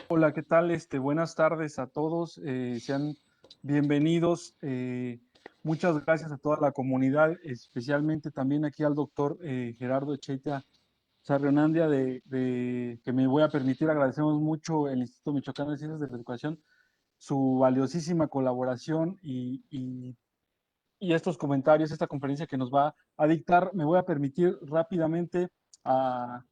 Hola, ¿qué tal? Buenas tardes a todos. Sean bienvenidos. Muchas gracias a toda la comunidad, especialmente también aquí al doctor Gerardo Echeitia Sarrionandia, que me voy a permitir. Agradecemos mucho el Instituto Michoacán de Ciencias de la Educación, su valiosísima colaboración y estos comentarios, esta conferencia que nos va a dictar. Me voy a permitir rápidamente a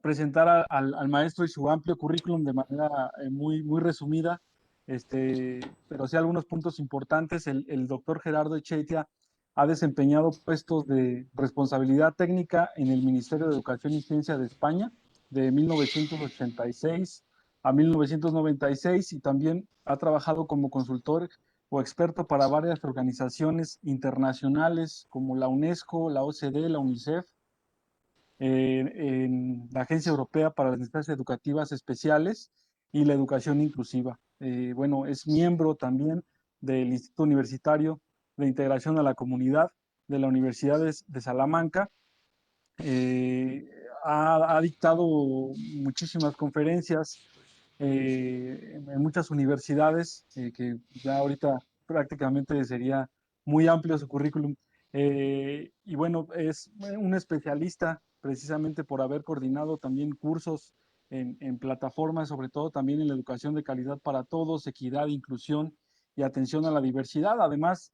presentar al maestro y su amplio currículum de manera muy resumida, pero sí algunos puntos importantes. El doctor Gerardo Echeitia ha desempeñado puestos de responsabilidad técnica en el Ministerio de Educación y Ciencia de España de 1986 a 1996 y también ha trabajado como consultor o experto para varias organizaciones internacionales como la UNESCO, la OCDE, la UNICEF, en la Agencia Europea para las Necesidades Educativas Especiales y la Educación Inclusiva. Bueno, es miembro también del Instituto Universitario de Integración a la Comunidad de la Universidad de Salamanca. Ha dictado muchísimas conferencias en muchas universidades, que ya ahorita prácticamente sería muy amplio su currículum. Y bueno, es un especialista precisamente por haber coordinado también cursos en plataformas, sobre todo también en la educación de calidad para todos, equidad, inclusión y atención a la diversidad. Además,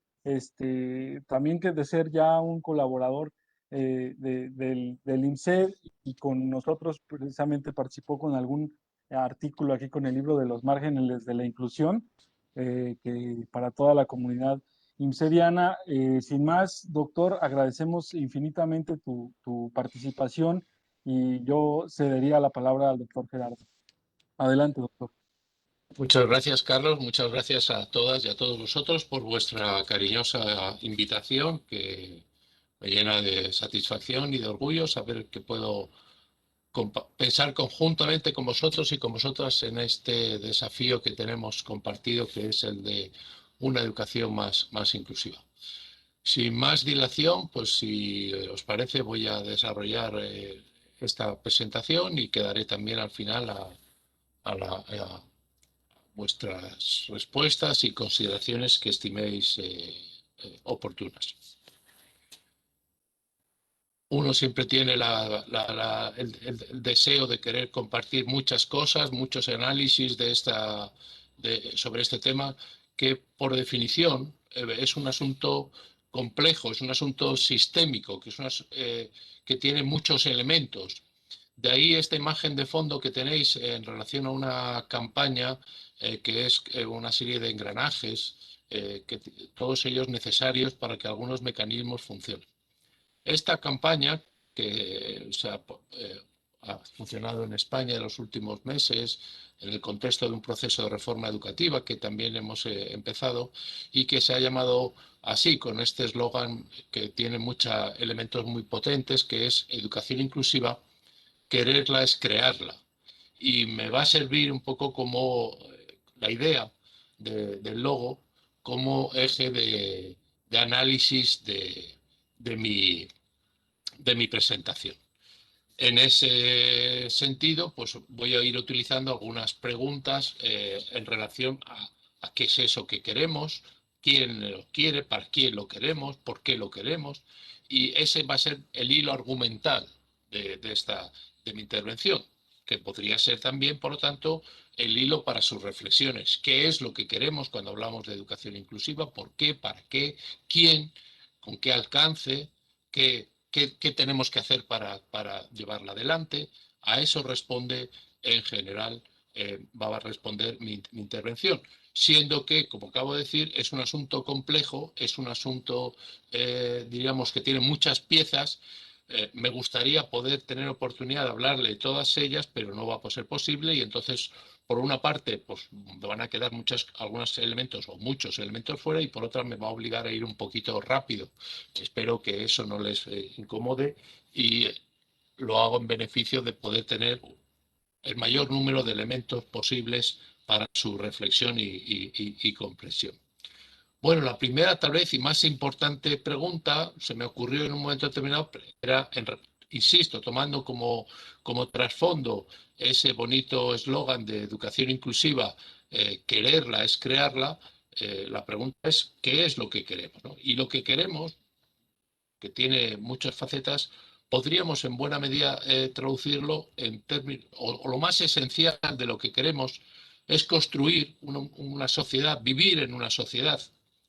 también que de ser ya un colaborador del IMSED, y con nosotros precisamente participó con algún artículo aquí con el libro de los márgenes de la inclusión, que para toda la comunidad imsediana. Sin más, doctor, agradecemos infinitamente tu participación y yo cedería la palabra al doctor Gerardo. Adelante, doctor. Muchas gracias, Carlos. Muchas gracias a todas y a todos vosotros por vuestra cariñosa invitación, que me llena de satisfacción y de orgullo saber que puedo pensar conjuntamente con vosotros y con vosotras en este desafío que tenemos compartido, que es el de una educación más inclusiva. Sin más dilación, pues si os parece, voy a desarrollar esta presentación y quedaré también al final a vuestras respuestas y consideraciones que estiméis oportunas. Uno siempre tiene el deseo de querer compartir muchas cosas, muchos análisis sobre este tema, que por definición es un asunto complejo, es un asunto sistémico, que tiene muchos elementos. De ahí esta imagen de fondo que tenéis en relación a una campaña que es una serie de engranajes, todos ellos necesarios para que algunos mecanismos funcionen. Esta campaña, que ha funcionado en España en los últimos meses, en el contexto de un proceso de reforma educativa que también hemos empezado, y que se ha llamado así, con este eslogan que tiene muchos elementos muy potentes, que es educación inclusiva, quererla es crearla. Y me va a servir un poco como la idea del logo, como eje de análisis de mi presentación. En ese sentido, pues voy a ir utilizando algunas preguntas en relación a qué es eso que queremos, quién lo quiere, para quién lo queremos, por qué lo queremos, y ese va a ser el hilo argumental de mi intervención, que podría ser también, por lo tanto, el hilo para sus reflexiones. ¿Qué es lo que queremos cuando hablamos de educación inclusiva? ¿Por qué? ¿Para qué? ¿Quién? ¿Con qué alcance? ¿Qué tenemos que hacer para llevarla adelante? A eso responde, en general, va a responder mi intervención. Siendo que, como acabo de decir, es un asunto complejo, es un asunto, diríamos, que tiene muchas piezas. Me gustaría poder tener oportunidad de hablarle de todas ellas, pero no va a ser posible, y entonces, por una parte, pues me van a quedar algunos elementos o muchos elementos fuera, y por otra me va a obligar a ir un poquito rápido. Espero que eso no les incomode, y lo hago en beneficio de poder tener el mayor número de elementos posibles para su reflexión y comprensión. Bueno, la primera tal vez y más importante pregunta se me ocurrió en un momento determinado, era insisto, tomando como trasfondo ese bonito eslogan de educación inclusiva, quererla es crearla, la pregunta es, ¿qué es lo que queremos, ¿no? Y lo que queremos, que tiene muchas facetas, podríamos en buena medida traducirlo en términos, o lo más esencial de lo que queremos es construir una sociedad, vivir en una sociedad,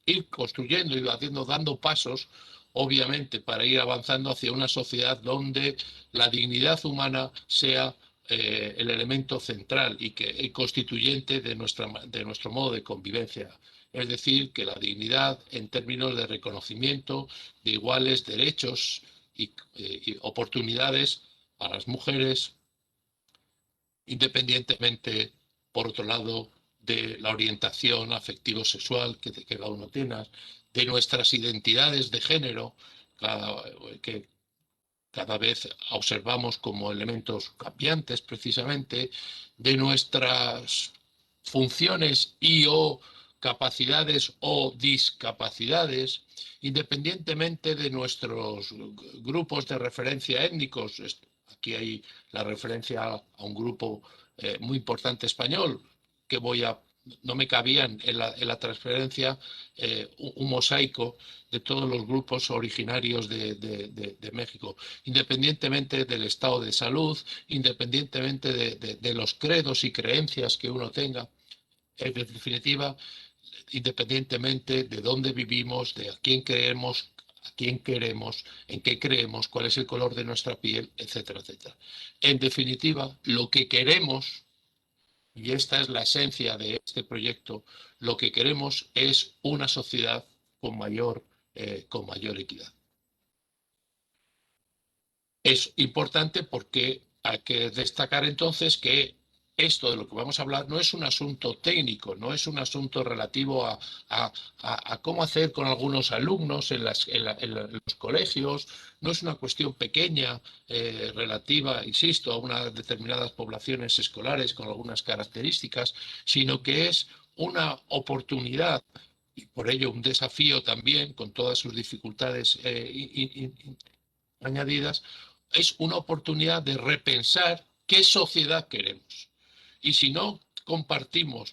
ir construyendo y dando pasos, obviamente, para ir avanzando hacia una sociedad donde la dignidad humana sea el elemento central y constituyente de nuestro modo de convivencia. Es decir, que la dignidad en términos de reconocimiento de iguales derechos y oportunidades a las mujeres, independientemente, por otro lado, de la orientación afectivo-sexual que cada uno tiene, de nuestras identidades de género, que cada vez observamos como elementos cambiantes precisamente, de nuestras funciones y o capacidades o discapacidades, independientemente de nuestros grupos de referencia étnicos. Aquí hay la referencia a un grupo muy importante español que no me cabían en la transferencia un mosaico de todos los grupos originarios de México, independientemente del estado de salud, independientemente de los credos y creencias que uno tenga, en definitiva, independientemente de dónde vivimos, de a quién creemos, a quién queremos, en qué creemos, cuál es el color de nuestra piel, etcétera, etcétera. En definitiva, lo que queremos, y esta es la esencia de este proyecto, lo que queremos es una sociedad con mayor equidad. Es importante porque hay que destacar entonces que esto de lo que vamos a hablar no es un asunto técnico, no es un asunto relativo a cómo hacer con algunos alumnos en los colegios, no es una cuestión pequeña relativa, insisto, a unas determinadas poblaciones escolares con algunas características, sino que es una oportunidad y por ello un desafío también con todas sus dificultades añadidas, es una oportunidad de repensar qué sociedad queremos. Y si no compartimos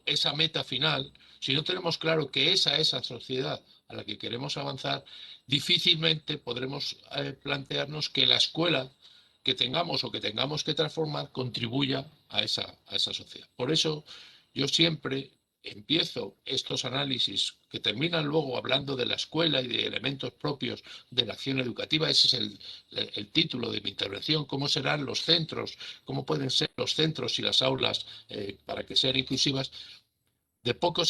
esa meta final, si no tenemos claro que esa es la sociedad a la que queremos avanzar, difícilmente podremos plantearnos que la escuela que tengamos o que tengamos que transformar contribuya a esa sociedad. Por eso yo siempre empiezo estos análisis que terminan luego hablando de la escuela y de elementos propios de la acción educativa. Ese es el título de mi intervención. ¿Cómo serán los centros? ¿Cómo pueden ser los centros y las aulas para que sean inclusivas? De poco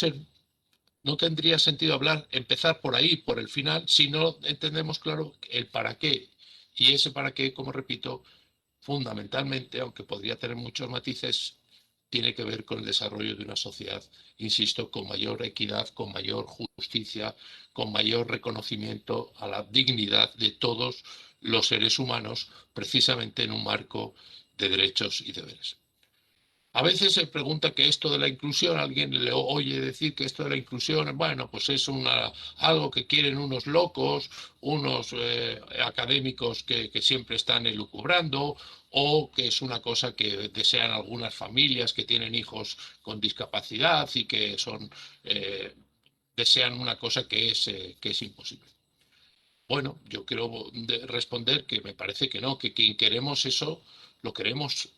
no tendría sentido empezar por ahí, por el final, si no entendemos claro el para qué. Y ese para qué, como repito, fundamentalmente, aunque podría tener muchos matices, tiene que ver con el desarrollo de una sociedad, insisto, con mayor equidad, con mayor justicia, con mayor reconocimiento a la dignidad de todos los seres humanos, precisamente en un marco de derechos y deberes. A veces se pregunta que esto de la inclusión, alguien le oye decir que esto de la inclusión, bueno, pues es algo que quieren unos locos, unos académicos que siempre están elucubrando, o que es una cosa que desean algunas familias que tienen hijos con discapacidad y que desean una cosa que es imposible. Bueno, yo quiero responder que me parece que no, que quien queremos eso, lo queremos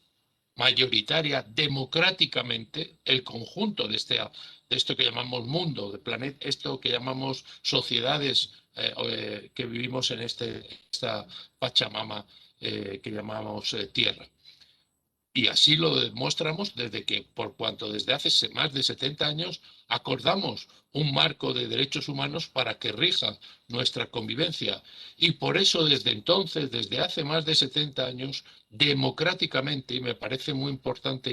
mayoritaria, democráticamente, el conjunto de esto que llamamos mundo, de planeta, esto que llamamos sociedades que vivimos en esta Pachamama que llamamos Tierra. Y así lo demostramos desde que, por cuanto desde hace más de 70 años, acordamos un marco de derechos humanos para que rija nuestra convivencia. Y por eso desde entonces, desde hace más de 70 años, democráticamente, y me parece muy importante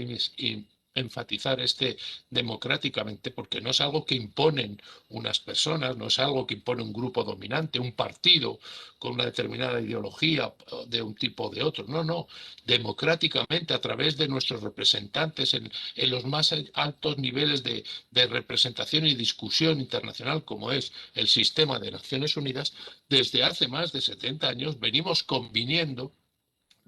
enfatizar este democráticamente, porque no es algo que imponen unas personas, no es algo que impone un grupo dominante, un partido con una determinada ideología de un tipo o de otro. No, no. Democráticamente, a través de nuestros representantes en los más altos niveles de representación y discusión internacional, como es el sistema de Naciones Unidas, desde hace más de 70 años venimos conviniendo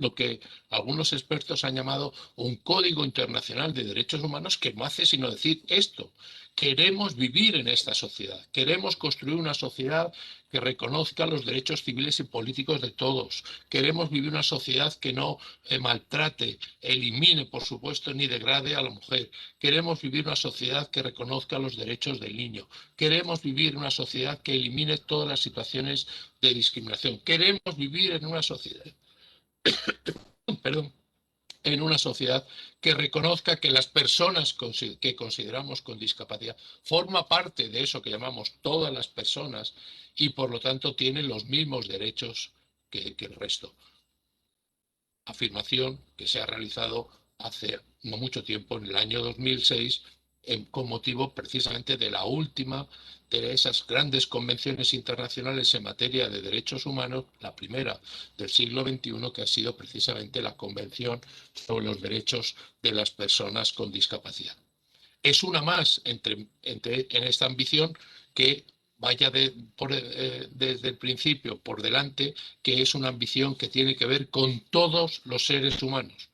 lo que algunos expertos han llamado un código internacional de derechos humanos, que no hace sino decir esto: queremos vivir en esta sociedad, queremos construir una sociedad que reconozca los derechos civiles y políticos de todos, queremos vivir una sociedad que no maltrate, elimine, por supuesto, ni degrade a la mujer, queremos vivir una sociedad que reconozca los derechos del niño, queremos vivir una sociedad que elimine todas las situaciones de discriminación, queremos vivir en una sociedad perdón, en una sociedad que reconozca que las personas que consideramos con discapacidad forma parte de eso que llamamos todas las personas y por lo tanto tienen los mismos derechos que el resto. Afirmación que se ha realizado hace no mucho tiempo, en el año 2006, con motivo precisamente de la última de esas grandes convenciones internacionales en materia de derechos humanos, la primera del siglo XXI, que ha sido precisamente la Convención sobre los Derechos de las Personas con Discapacidad. Es una más en esta ambición que vaya desde el principio por delante, que es una ambición que tiene que ver con todos los seres humanos,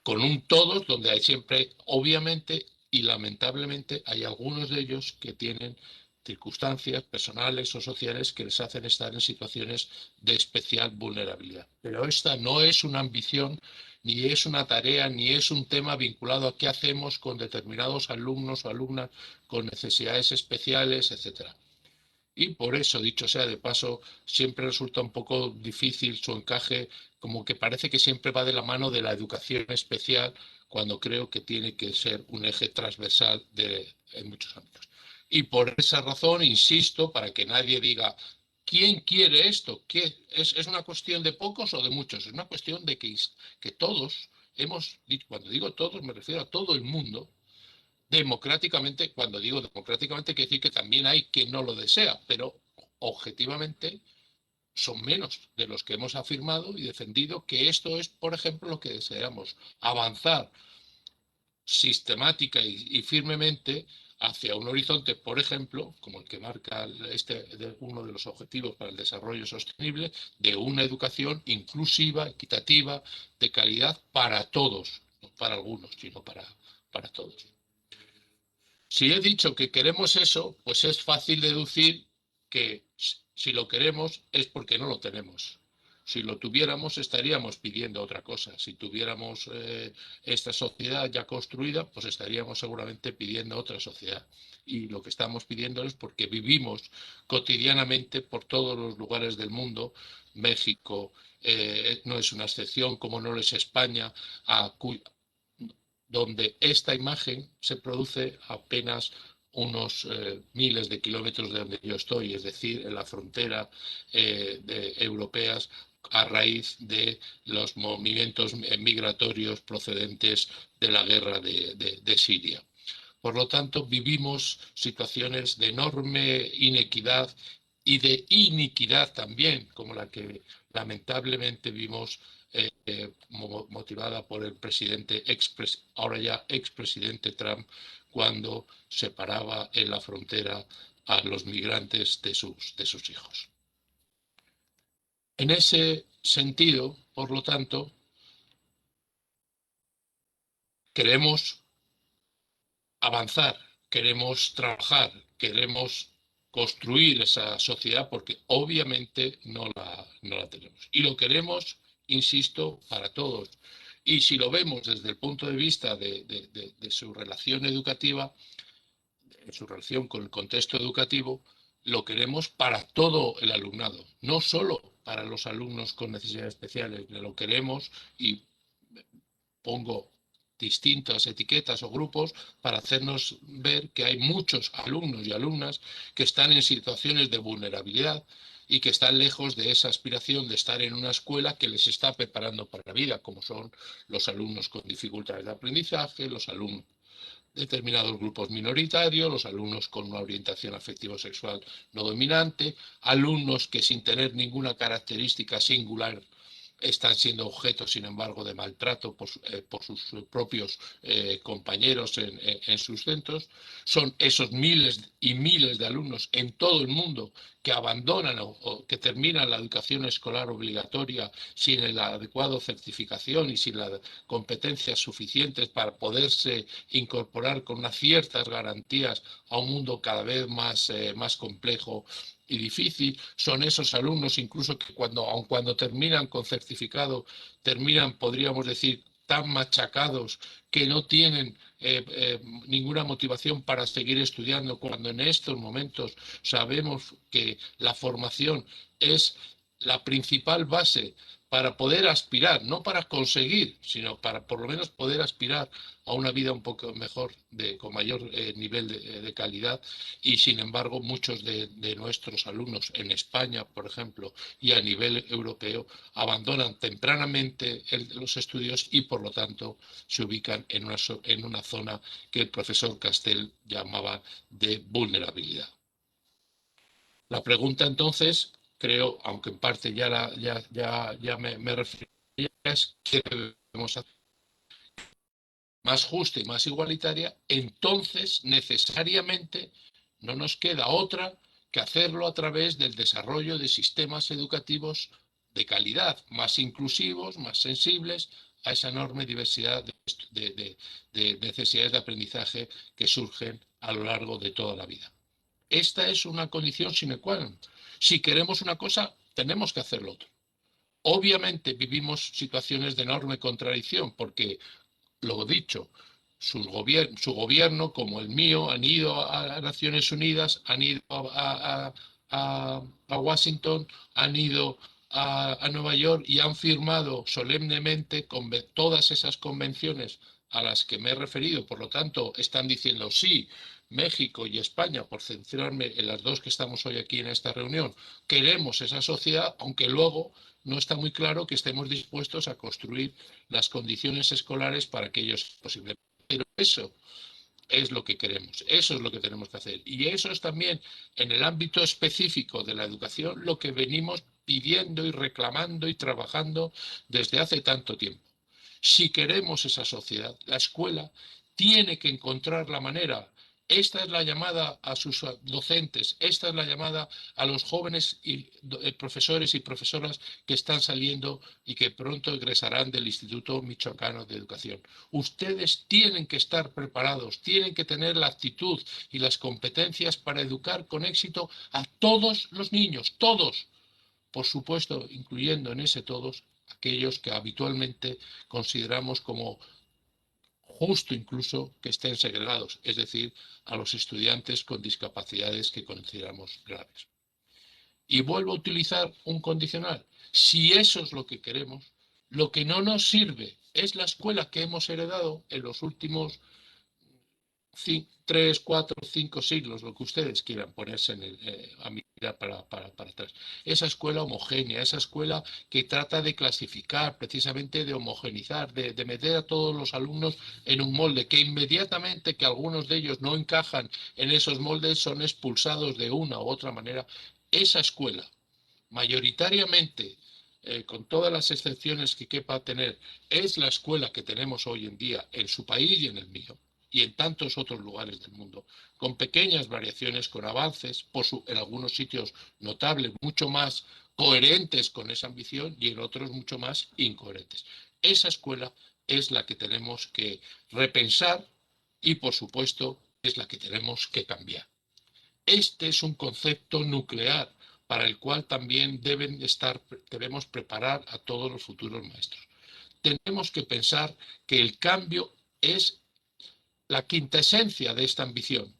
con un todos donde hay siempre, obviamente y lamentablemente, hay algunos de ellos que tienen circunstancias personales o sociales que les hacen estar en situaciones de especial vulnerabilidad. Pero esta no es una ambición, ni es una tarea, ni es un tema vinculado a qué hacemos con determinados alumnos o alumnas con necesidades especiales, etcétera. Y por eso, dicho sea de paso, siempre resulta un poco difícil su encaje, como que parece que siempre va de la mano de la educación especial, cuando creo que tiene que ser un eje transversal en muchos ámbitos. Y por esa razón, insisto, para que nadie diga, ¿quién quiere esto? ¿Es una cuestión de pocos o de muchos? Es una cuestión de que todos hemos, cuando digo todos me refiero a todo el mundo, democráticamente. Cuando digo democráticamente, quiere decir que también hay quien no lo desea, pero objetivamente son menos de los que hemos afirmado y defendido que esto es, por ejemplo, lo que deseamos: avanzar sistemática y firmemente hacia un horizonte, por ejemplo, como el que marca uno de los objetivos para el desarrollo sostenible, de una educación inclusiva, equitativa, de calidad para todos, no para algunos, sino para todos. Si he dicho que queremos eso, pues es fácil deducir que si lo queremos es porque no lo tenemos. Si lo tuviéramos, estaríamos pidiendo otra cosa. Si tuviéramos esta sociedad ya construida, pues estaríamos seguramente pidiendo otra sociedad. Y lo que estamos pidiendo es porque vivimos cotidianamente por todos los lugares del mundo. México no es una excepción, como no lo es España, donde esta imagen se produce apenas unos miles de kilómetros de donde yo estoy, es decir, en la frontera europeas, a raíz de los movimientos migratorios procedentes de la guerra de Siria. Por lo tanto, vivimos situaciones de enorme inequidad y de iniquidad también, como la que lamentablemente vimos motivada por el presidente, ahora ya expresidente Trump, cuando separaba en la frontera a los migrantes de sus hijos. En ese sentido, por lo tanto, queremos avanzar, queremos trabajar, queremos construir esa sociedad, porque obviamente no la tenemos. Y lo queremos, insisto, para todos. Y si lo vemos desde el punto de vista de su relación educativa, su relación con el contexto educativo, lo queremos para todo el alumnado, no solo para los alumnos con necesidades especiales. Lo queremos, y pongo distintas etiquetas o grupos para hacernos ver que hay muchos alumnos y alumnas que están en situaciones de vulnerabilidad y que están lejos de esa aspiración de estar en una escuela que les está preparando para la vida, como son los alumnos con dificultades de aprendizaje, los alumnos determinados grupos minoritarios, los alumnos con una orientación afectivo-sexual no dominante, alumnos que sin tener ninguna característica singular están siendo objeto, sin embargo, de maltrato por sus propios compañeros en sus centros. Son esos miles y miles de alumnos en todo el mundo que abandonan o que terminan la educación escolar obligatoria sin la adecuada certificación y sin las competencias suficientes para poderse incorporar con unas ciertas garantías a un mundo cada vez más complejo y difícil. Son esos alumnos incluso que aun cuando terminan con certificado, terminan, podríamos decir, tan machacados que no tienen ninguna motivación para seguir estudiando, cuando en estos momentos sabemos que la formación es la principal base para poder aspirar, no para conseguir, sino para por lo menos poder aspirar a una vida un poco mejor, con mayor nivel de calidad. Y sin embargo, muchos de nuestros alumnos en España, por ejemplo, y a nivel europeo, abandonan tempranamente los estudios y por lo tanto se ubican en una zona que el profesor Castell llamaba de vulnerabilidad. La pregunta entonces, creo, aunque en parte ya me refería, es qué debemos hacer más justa y más igualitaria. Entonces necesariamente no nos queda otra que hacerlo a través del desarrollo de sistemas educativos de calidad, más inclusivos, más sensibles a esa enorme diversidad de necesidades de aprendizaje que surgen a lo largo de toda la vida. Esta es una condición sine qua non. Si queremos una cosa, tenemos que hacer lo otro. Obviamente vivimos situaciones de enorme contradicción porque, lo dicho, su gobierno, como el mío, han ido a Naciones Unidas, han ido a Washington, han ido a Nueva York y han firmado solemnemente todas esas convenciones a las que me he referido. Por lo tanto, están diciendo sí, México y España, por centrarme en las dos que estamos hoy aquí en esta reunión, queremos esa sociedad, aunque luego no está muy claro que estemos dispuestos a construir las condiciones escolares para que ello sea posible. Pero eso es lo que queremos, eso es lo que tenemos que hacer. Y eso es también, en el ámbito específico de la educación, lo que venimos pidiendo y reclamando y trabajando desde hace tanto tiempo. Si queremos esa sociedad, la escuela tiene que encontrar la manera. Esta es la llamada a sus docentes, esta es la llamada a los jóvenes profesores y profesoras que están saliendo y que pronto egresarán del Instituto Michoacano de Educación. Ustedes tienen que estar preparados, tienen que tener la actitud y las competencias para educar con éxito a todos los niños, todos. Por supuesto, incluyendo en ese todos aquellos que habitualmente consideramos como justo incluso que estén segregados, es decir, a los estudiantes con discapacidades que consideramos graves. Y vuelvo a utilizar un condicional. Si eso es lo que queremos, lo que no nos sirve es la escuela que hemos heredado en los últimos 3, 4, 5 siglos, lo que ustedes quieran ponerse a mirar para atrás. Esa escuela homogénea, esa escuela que trata de clasificar, precisamente de homogenizar, de meter a todos los alumnos en un molde, que inmediatamente que algunos de ellos no encajan en esos moldes son expulsados de una u otra manera. Esa escuela, mayoritariamente, con todas las excepciones que quepa tener, es la escuela que tenemos hoy en día en su país y en el mío y en tantos otros lugares del mundo, con pequeñas variaciones, con avances, en algunos sitios notables, mucho más coherentes con esa ambición y en otros mucho más incoherentes. Esa escuela es la que tenemos que repensar y, por supuesto, es la que tenemos que cambiar. Este es un concepto nuclear para el cual también debemos preparar a todos los futuros maestros. Tenemos que pensar que el cambio es la quintesencia de esta ambición.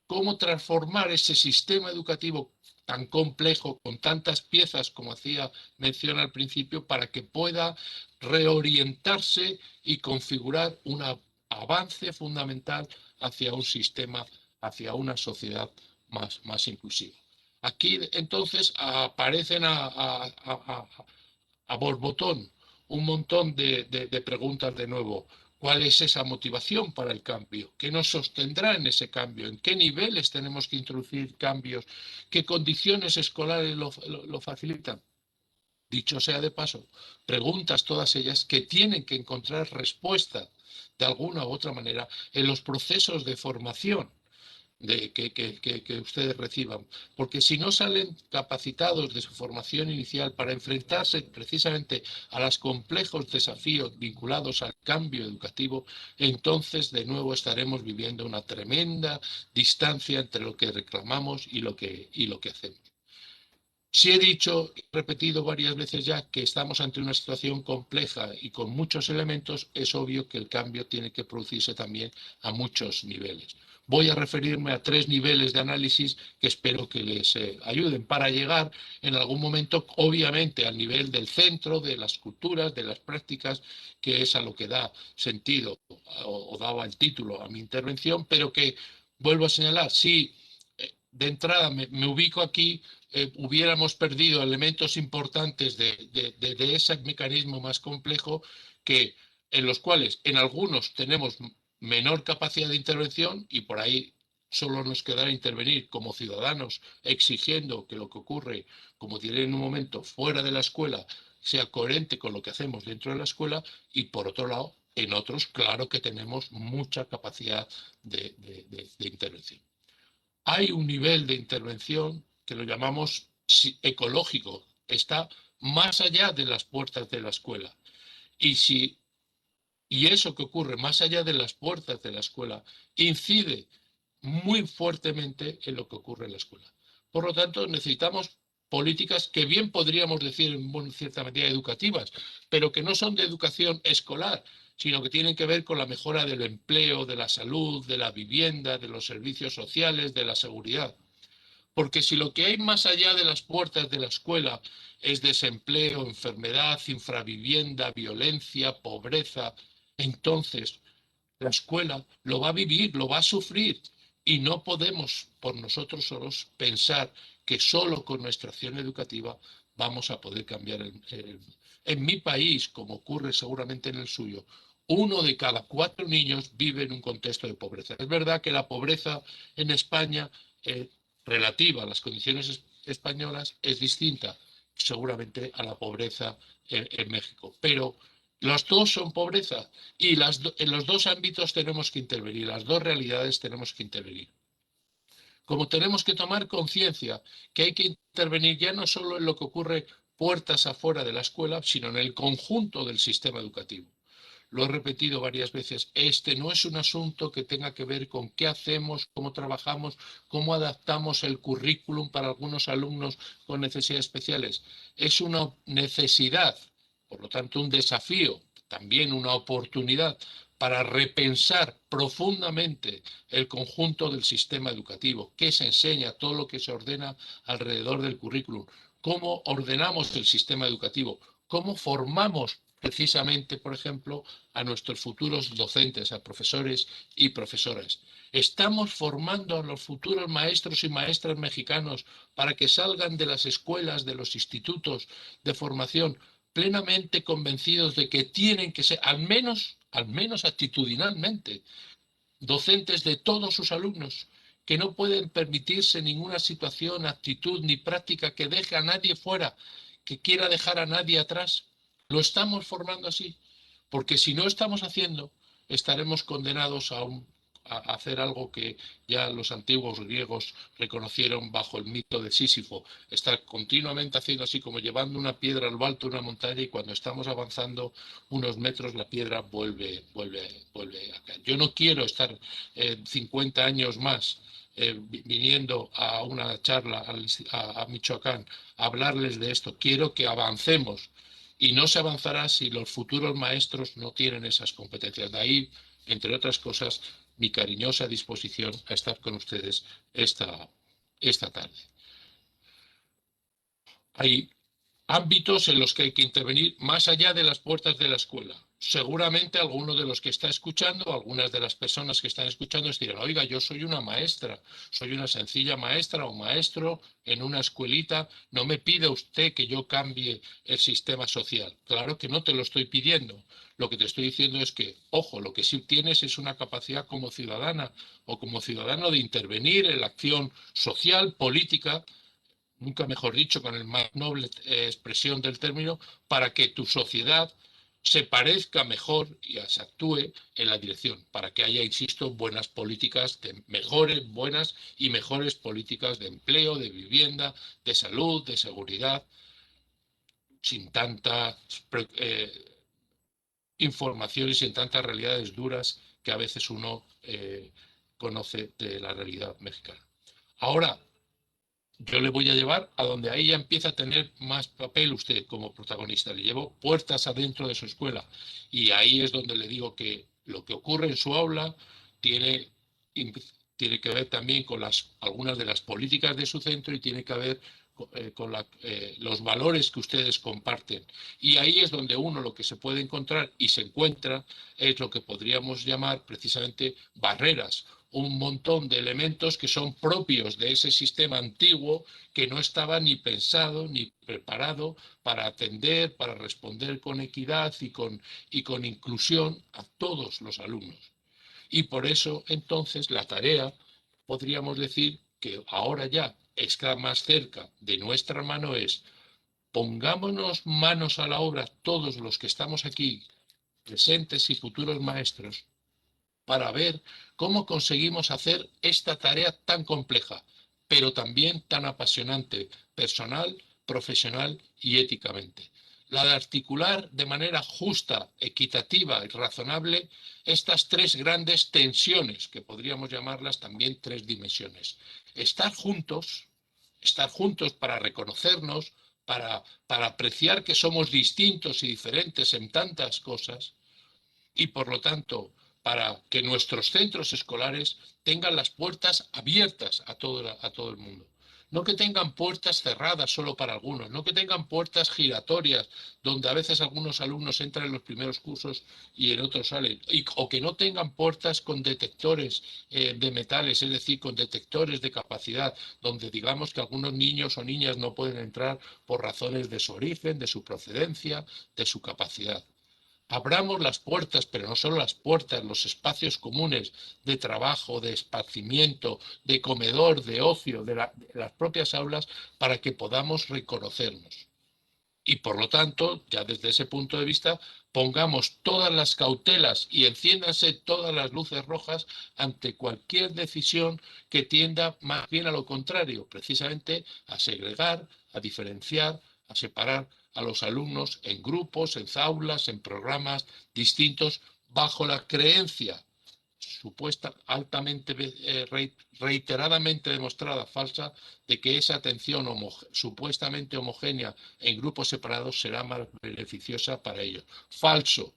Cómo transformar ese sistema educativo tan complejo, con tantas piezas, como hacía mención al principio, para que pueda reorientarse y configurar un avance fundamental hacia un sistema, hacia una sociedad más inclusiva. Aquí entonces aparecen a borbotón un montón de preguntas de nuevo. ¿Cuál es esa motivación para el cambio? ¿Qué nos sostendrá en ese cambio? ¿En qué niveles tenemos que introducir cambios? ¿Qué condiciones escolares lo facilitan? Dicho sea de paso, preguntas todas ellas que tienen que encontrar respuesta de alguna u otra manera en los procesos de formación que ustedes reciban. Porque si no salen capacitados de su formación inicial para enfrentarse precisamente a los complejos desafíos vinculados al cambio educativo, entonces de nuevo estaremos viviendo una tremenda distancia entre lo que reclamamos y lo que hacemos. Si he dicho, he repetido varias veces ya que estamos ante una situación compleja y con muchos elementos, es obvio que el cambio tiene que producirse también a muchos niveles. Voy a referirme a 3 niveles de análisis que espero que les ayuden para llegar en algún momento, obviamente, al nivel del centro, de las culturas, de las prácticas, que es a lo que da sentido o daba el título a mi intervención, pero que, vuelvo a señalar, si de entrada me ubico aquí, hubiéramos perdido elementos importantes de ese mecanismo más complejo en los cuales en algunos tenemos menor capacidad de intervención y por ahí solo nos quedará intervenir como ciudadanos exigiendo que lo que ocurre, como diré en un momento, fuera de la escuela sea coherente con lo que hacemos dentro de la escuela y por otro lado, en otros, claro que tenemos mucha capacidad de intervención. Hay un nivel de intervención que lo llamamos ecológico, está más allá de las puertas de la escuela. Y eso que ocurre más allá de las puertas de la escuela incide muy fuertemente en lo que ocurre en la escuela. Por lo tanto, necesitamos políticas que bien podríamos decir en cierta medida educativas, pero que no son de educación escolar, sino que tienen que ver con la mejora del empleo, de la salud, de la vivienda, de los servicios sociales, de la seguridad. Porque si lo que hay más allá de las puertas de la escuela es desempleo, enfermedad, infravivienda, violencia, pobreza, entonces la escuela lo va a vivir, lo va a sufrir y no podemos por nosotros solos pensar que solo con nuestra acción educativa vamos a poder cambiar En mi país, como ocurre seguramente en el suyo, 1 de cada 4 niños vive en un contexto de pobreza. Es verdad que la pobreza en España, relativa a las condiciones españolas, es distinta seguramente a la pobreza en México, pero los dos son pobreza y en los dos ámbitos tenemos que intervenir, las dos realidades tenemos que intervenir. Como tenemos que tomar conciencia que hay que intervenir ya no solo en lo que ocurre puertas afuera de la escuela, sino en el conjunto del sistema educativo. Lo he repetido varias veces, este no es un asunto que tenga que ver con qué hacemos, cómo trabajamos, cómo adaptamos el currículum para algunos alumnos con necesidades especiales. Es una necesidad, por lo tanto un desafío, también una oportunidad para repensar profundamente el conjunto del sistema educativo, qué se enseña, todo lo que se ordena alrededor del currículum, cómo ordenamos el sistema educativo, cómo formamos precisamente, por ejemplo, a nuestros futuros docentes, a profesores y profesoras. Estamos formando a los futuros maestros y maestras mexicanos para que salgan de las escuelas, de los institutos de formación, plenamente convencidos de que tienen que ser, al menos actitudinalmente, docentes de todos sus alumnos, que no pueden permitirse ninguna situación, actitud ni práctica que deje a nadie fuera, que quiera dejar a nadie atrás. Lo estamos formando así, porque si no estamos haciendo, estaremos condenados a hacer algo que ya los antiguos griegos reconocieron bajo el mito de Sísifo, estar continuamente haciendo así como llevando una piedra al alto de una montaña y cuando estamos avanzando unos metros la piedra vuelve a caer. Yo no quiero estar 50 años más viniendo a una charla a Michoacán a hablarles de esto. Quiero que avancemos y no se avanzará si los futuros maestros no tienen esas competencias. De ahí, entre otras cosas, mi cariñosa disposición a estar con ustedes esta tarde. Hay ámbitos en los que hay que intervenir más allá de las puertas de la escuela. seguramente alguno de los que está escuchando, algunas de las personas que están escuchando dirán, oiga, yo soy una maestra, soy una sencilla maestra o maestro en una escuelita, no me pide usted que yo cambie el sistema social. Claro que no te lo estoy pidiendo. Lo que te estoy diciendo es que, ojo, lo que sí tienes es una capacidad como ciudadana o como ciudadano de intervenir en la acción social, política, nunca mejor dicho, con el más noble expresión del término, para que tu sociedad se parezca mejor y se actúe en la dirección, para que haya, insisto, buenas políticas, buenas y mejores políticas de empleo, de vivienda, de salud, de seguridad, sin tantas informaciones y sin tantas realidades duras que a veces uno conoce de la realidad mexicana. Ahora, yo le voy a llevar a donde ahí ya empieza a tener más papel usted como protagonista. Le llevo puertas adentro de su escuela y ahí es donde le digo que lo que ocurre en su aula tiene, tiene que ver también con algunas de las políticas de su centro y tiene que ver con los valores que ustedes comparten. Y ahí es donde uno lo que se puede encontrar y se encuentra es lo que podríamos llamar precisamente barreras, un montón de elementos que son propios de ese sistema antiguo que no estaba ni pensado ni preparado para atender, para responder con equidad y con inclusión a todos los alumnos. Y por eso, entonces, la tarea, podríamos decir que ahora ya está más cerca de nuestra mano es pongámonos manos a la obra todos los que estamos aquí, presentes y futuros maestros, para ver cómo conseguimos hacer esta tarea tan compleja, pero también tan apasionante, personal, profesional y éticamente. La de articular de manera justa, equitativa y razonable estas tres grandes tensiones, que podríamos llamarlas también tres dimensiones. Estar juntos para reconocernos, para apreciar que somos distintos y diferentes en tantas cosas, y por lo tanto para que nuestros centros escolares tengan las puertas abiertas a todo el mundo. No que tengan puertas cerradas solo para algunos, no que tengan puertas giratorias donde a veces algunos alumnos entran en los primeros cursos y en otros salen, o que no tengan puertas con detectores de metales, es decir, con detectores de capacidad, donde digamos que algunos niños o niñas no pueden entrar por razones de su origen, de su procedencia, de su capacidad. Abramos las puertas, pero no solo las puertas, los espacios comunes de trabajo, de esparcimiento, de comedor, de ocio, de las propias aulas, para que podamos reconocernos. Y por lo tanto, ya desde ese punto de vista, pongamos todas las cautelas y enciéndanse todas las luces rojas ante cualquier decisión que tienda más bien a lo contrario, precisamente a segregar, a diferenciar, a separar a los alumnos en grupos, en aulas, en programas distintos, bajo la creencia supuesta, altamente, reiteradamente demostrada falsa, de que esa atención supuestamente homogénea en grupos separados será más beneficiosa para ellos. Falso.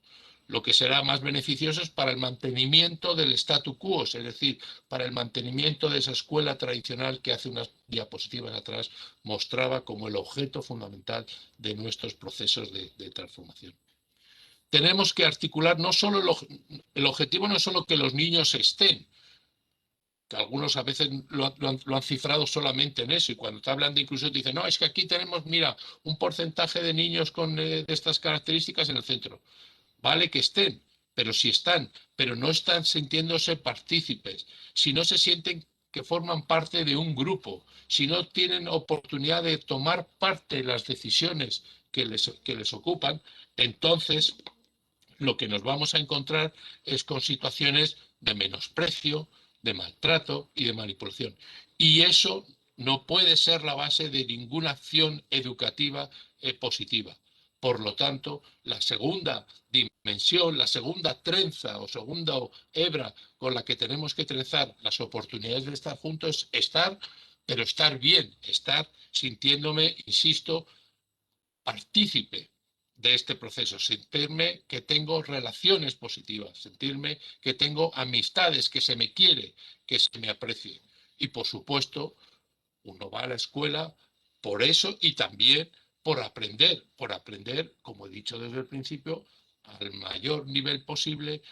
Lo que será más beneficioso es para el mantenimiento del statu quo, es decir, para el mantenimiento de esa escuela tradicional que hace unas diapositivas atrás mostraba como el objeto fundamental de nuestros procesos de transformación. Tenemos que articular no solo el objetivo no es solo que los niños estén, que algunos a veces lo han cifrado solamente en eso, y cuando te hablan de inclusión te dicen, no, es que aquí tenemos, mira, un porcentaje de niños de estas características en el centro. Vale que estén, pero si están, pero no están sintiéndose partícipes, si no se sienten que forman parte de un grupo, si no tienen oportunidad de tomar parte en las decisiones que les ocupan, entonces lo que nos vamos a encontrar es con situaciones de menosprecio, de maltrato y de manipulación. Y eso no puede ser la base de ninguna acción educativa positiva. Por lo tanto, la segunda dimensión, la segunda trenza o segunda hebra con la que tenemos que trenzar las oportunidades de estar juntos es estar, pero estar bien, estar sintiéndome, insisto, partícipe de este proceso, sentirme que tengo relaciones positivas, sentirme que tengo amistades, que se me quiere, que se me aprecie. Y por supuesto, uno va a la escuela por eso y también por aprender, como he dicho desde el principio, al mayor nivel posible,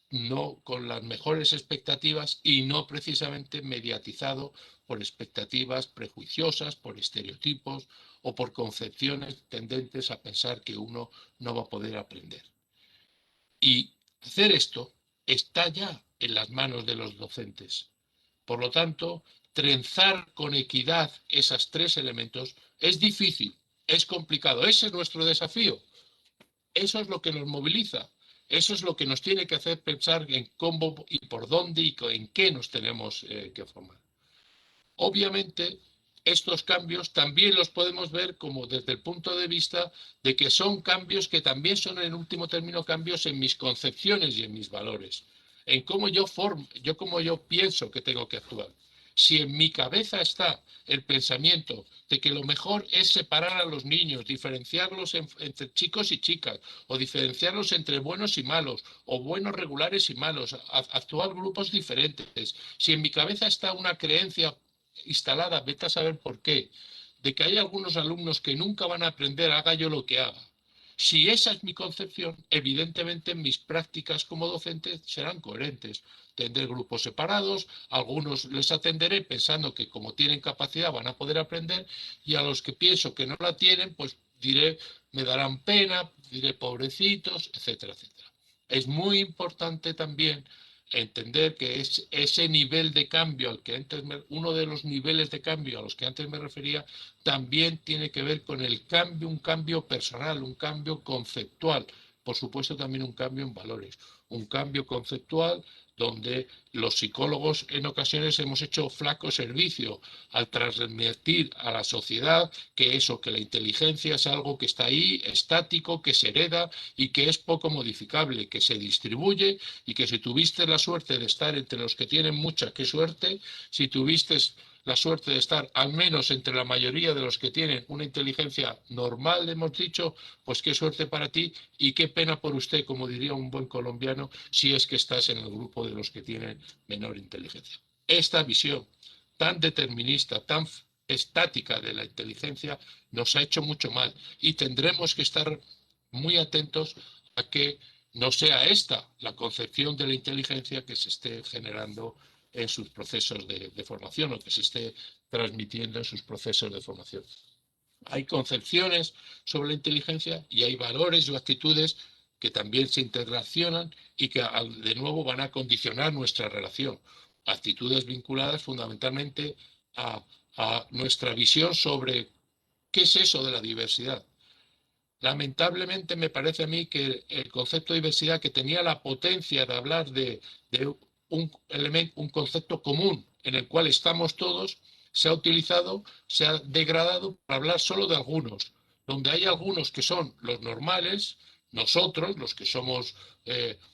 no con las mejores expectativas y no precisamente mediatizado por expectativas prejuiciosas, por estereotipos o por concepciones tendentes a pensar que uno no va a poder aprender. Y hacer esto está ya en las manos de los docentes. Por lo tanto, trenzar con equidad esos tres elementos es difícil, es complicado. Ese es nuestro desafío. Eso es lo que nos moviliza. Eso es lo que nos tiene que hacer pensar en cómo y por dónde y en qué nos tenemos que formar. Obviamente, estos cambios también los podemos ver como desde el punto de vista de que son cambios que también son en último término cambios en mis concepciones y en mis valores, en cómo yo pienso que tengo que actuar. Si en mi cabeza está el pensamiento de que lo mejor es separar a los niños, diferenciarlos entre chicos y chicas, o diferenciarlos entre buenos y malos, o buenos regulares y malos, actuar grupos diferentes, si en mi cabeza está una creencia instalada, vete a saber por qué, de que hay algunos alumnos que nunca van a aprender, haga yo lo que haga. Si esa es mi concepción, evidentemente mis prácticas como docente serán coherentes. Tendré grupos separados, algunos les atenderé pensando que como tienen capacidad van a poder aprender, y a los que pienso que no la tienen, pues diré, me darán pena, diré pobrecitos, etcétera, etcétera. Es muy importante también entender que es ese nivel de cambio al que antes uno de los niveles de cambio a los que antes me refería también tiene que ver con el cambio, un cambio personal, un cambio conceptual, por supuesto también un cambio en valores, un cambio conceptual donde los psicólogos en ocasiones hemos hecho flaco servicio al transmitir a la sociedad que eso, que la inteligencia es algo que está ahí, estático, que se hereda y que es poco modificable, que se distribuye, y que si tuviste la suerte de estar entre los que tienen mucha, qué suerte. Si tuviste la suerte de estar al menos entre la mayoría de los que tienen una inteligencia normal, hemos dicho, pues qué suerte para ti y qué pena por usted, como diría un buen colombiano, si es que estás en el grupo de los que tienen menor inteligencia. Esta visión tan determinista, tan estática de la inteligencia nos ha hecho mucho mal, y tendremos que estar muy atentos a que no sea esta la concepción de la inteligencia que se esté generando en sus procesos de formación, o que se esté transmitiendo en sus procesos de formación. Hay concepciones sobre la inteligencia y hay valores o actitudes que también se interrelacionan y que de nuevo van a condicionar nuestra relación. Actitudes vinculadas fundamentalmente a nuestra visión sobre qué es eso de la diversidad. Lamentablemente me parece a mí que el concepto de diversidad, que tenía la potencia de hablar de un concepto común en el cual estamos todos, se ha utilizado, se ha degradado para hablar solo de algunos, donde hay algunos que son los normales, nosotros, los que somos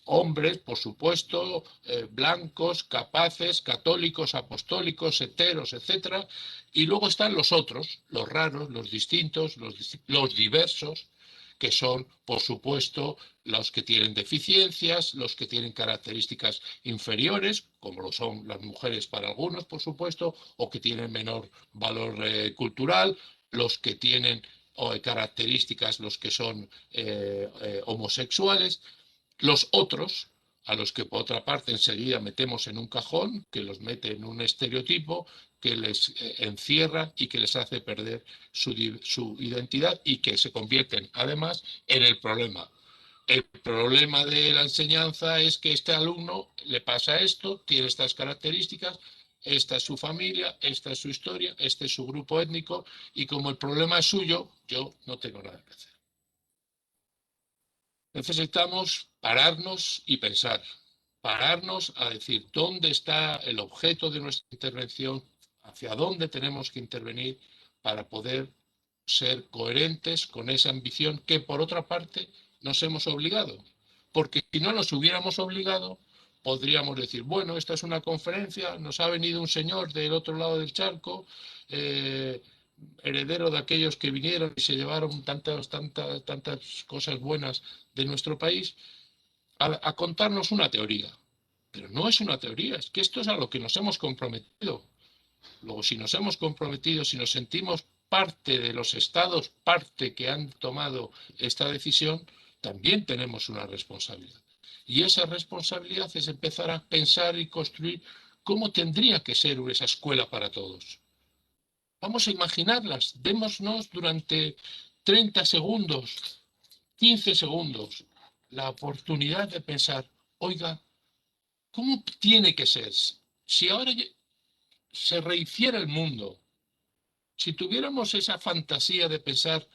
hombres, por supuesto, blancos, capaces, católicos, apostólicos, heteros, etcétera, y luego están los otros, los raros, los distintos, los diversos, que son, por supuesto, los que tienen deficiencias, los que tienen características inferiores, como lo son las mujeres para algunos, por supuesto, o que tienen menor valor cultural, los que tienen características, los que son homosexuales, los otros, a los que por otra parte enseguida metemos en un cajón, que los mete en un estereotipo, que les encierra y que les hace perder su identidad, y que se convierten además en el problema. El problema de la enseñanza es que este alumno le pasa esto, tiene estas características, esta es su familia, esta es su historia, este es su grupo étnico, y como el problema es suyo, yo no tengo nada que hacer. Necesitamos pararnos y pensar, pararnos a decir dónde está el objeto de nuestra intervención, hacia dónde tenemos que intervenir para poder ser coherentes con esa ambición que, por otra parte, nos hemos obligado. Porque si no nos hubiéramos obligado, podríamos decir, bueno, esta es una conferencia, nos ha venido un señor del otro lado del charco, heredero de aquellos que vinieron y se llevaron tantas cosas buenas de nuestro país, a contarnos una teoría. Pero no es una teoría, es que esto es a lo que nos hemos comprometido. Luego, si nos hemos comprometido, si nos sentimos parte de los estados, parte que han tomado esta decisión, también tenemos una responsabilidad. Y esa responsabilidad es empezar a pensar y construir cómo tendría que ser esa escuela para todos. Vamos a imaginarlas, démonos durante 30 segundos, 15 segundos, la oportunidad de pensar, oiga, ¿cómo tiene que ser? Si ahora se rehiciera el mundo, si tuviéramos esa fantasía de pensar,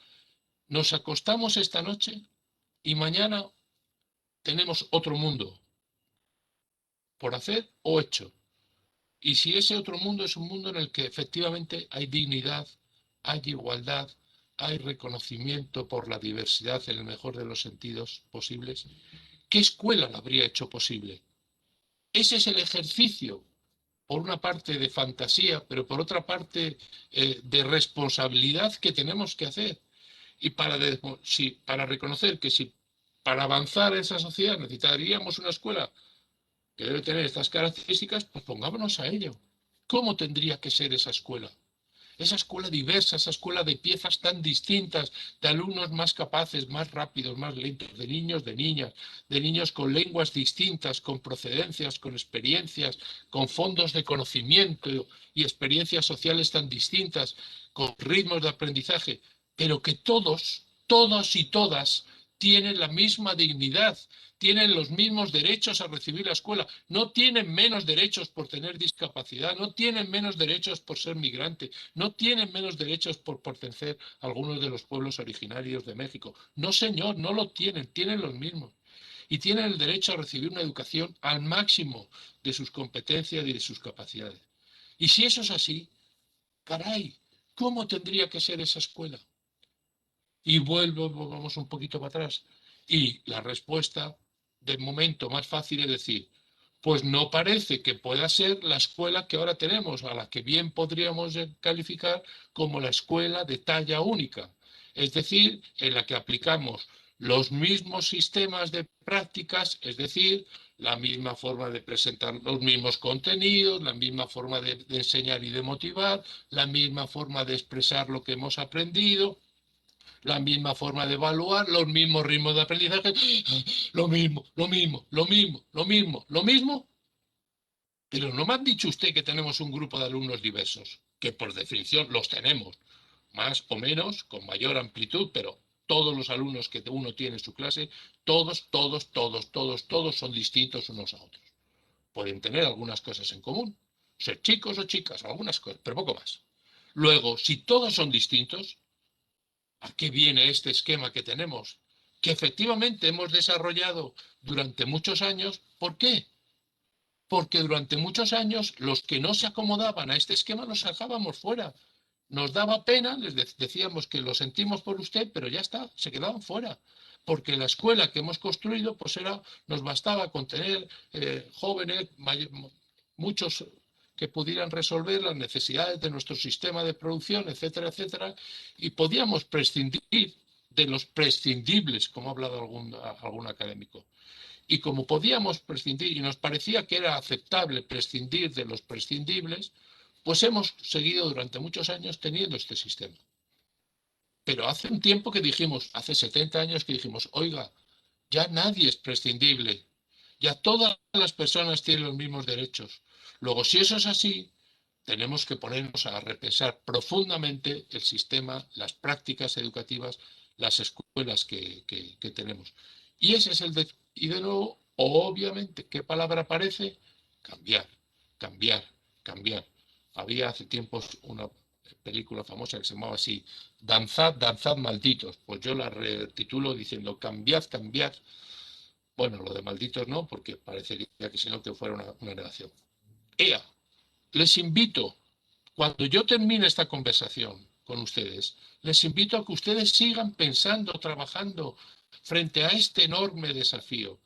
nos acostamos esta noche y mañana tenemos otro mundo por hacer o hecho. Y si ese otro mundo es un mundo en el que efectivamente hay dignidad, hay igualdad, hay reconocimiento por la diversidad en el mejor de los sentidos posibles, ¿qué escuela lo habría hecho posible? Ese es el ejercicio, por una parte de fantasía, pero por otra parte de responsabilidad que tenemos que hacer. Y para reconocer que si para avanzar en esa sociedad necesitaríamos una escuela que debe tener estas características, pues pongámonos a ello. ¿Cómo tendría que ser esa escuela? Esa escuela diversa, esa escuela de piezas tan distintas, de alumnos más capaces, más rápidos, más lentos, de niños, de niños con lenguas distintas, con procedencias, con experiencias, con fondos de conocimiento y experiencias sociales tan distintas, con ritmos de aprendizaje, pero que todos y todas tienen la misma dignidad, tienen los mismos derechos a recibir la escuela, no tienen menos derechos por tener discapacidad, no tienen menos derechos por ser migrante, no tienen menos derechos por pertenecer a algunos de los pueblos originarios de México. No, señor, no lo tienen, tienen los mismos. Y tienen el derecho a recibir una educación al máximo de sus competencias y de sus capacidades. Y si eso es así, caray, ¿cómo tendría que ser esa escuela? Y volvamos un poquito para atrás. Y la respuesta, de momento, más fácil es decir, pues no parece que pueda ser la escuela que ahora tenemos, a la que bien podríamos calificar como la escuela de talla única. Es decir, en la que aplicamos los mismos sistemas de prácticas, es decir, la misma forma de presentar los mismos contenidos, la misma forma de enseñar y de motivar, la misma forma de expresar lo que hemos aprendido, la misma forma de evaluar, los mismos ritmos de aprendizaje, lo mismo, lo mismo, lo mismo, lo mismo, lo mismo. Pero no me han dicho usted que tenemos un grupo de alumnos diversos, que por definición los tenemos, más o menos, con mayor amplitud, pero todos los alumnos que uno tiene en su clase, todos son distintos unos a otros. Pueden tener algunas cosas en común, ser chicos o chicas, algunas cosas, pero poco más. Luego, si todos son distintos, ¿a qué viene este esquema que tenemos? Que efectivamente hemos desarrollado durante muchos años. ¿Por qué? Porque durante muchos años los que no se acomodaban a este esquema los sacábamos fuera. Nos daba pena, les decíamos que lo sentimos por usted, pero ya está, se quedaban fuera. Porque la escuela que hemos construido, pues nos bastaba con tener jóvenes, muchos que pudieran resolver las necesidades de nuestro sistema de producción, etcétera, etcétera, y podíamos prescindir de los prescindibles, como ha hablado algún académico. Y como podíamos prescindir y nos parecía que era aceptable prescindir de los prescindibles, pues hemos seguido durante muchos años teniendo este sistema. Pero hace un tiempo que dijimos, hace 70 años que dijimos, oiga, ya nadie es prescindible, ya todas las personas tienen los mismos derechos. Luego, si eso es así, tenemos que ponernos a repensar profundamente el sistema, las prácticas educativas, las escuelas que tenemos. Y ese es y de nuevo, obviamente, ¿qué palabra aparece? Cambiar, cambiar, cambiar. Había hace tiempos una película famosa que se llamaba así, Danzad, danzad malditos. Pues yo la retitulo diciendo, cambiad, cambiad. Bueno, lo de malditos no, porque parecería que si no que fuera una negación. ¡Ea! Les invito, cuando yo termine esta conversación con ustedes, les invito a que ustedes sigan pensando, trabajando frente a este enorme desafío.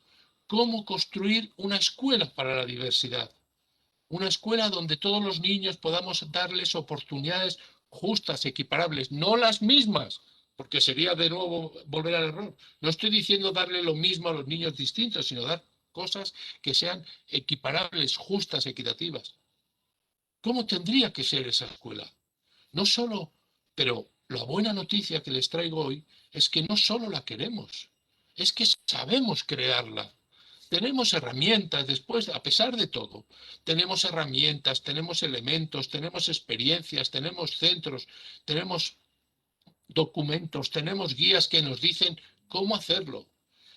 ¿Cómo construir una escuela para la diversidad? Una escuela donde todos los niños podamos darles oportunidades justas, equiparables, no las mismas, porque sería de nuevo volver al error. No estoy diciendo darle lo mismo a los niños distintos, sino dar cosas que sean equiparables, justas, equitativas. ¿Cómo tendría que ser esa escuela? No solo, pero la buena noticia que les traigo hoy es que no solo la queremos, es que sabemos crearla. Tenemos herramientas, después, a pesar de todo, tenemos herramientas, tenemos elementos, tenemos experiencias, tenemos centros, tenemos documentos, tenemos guías que nos dicen cómo hacerlo.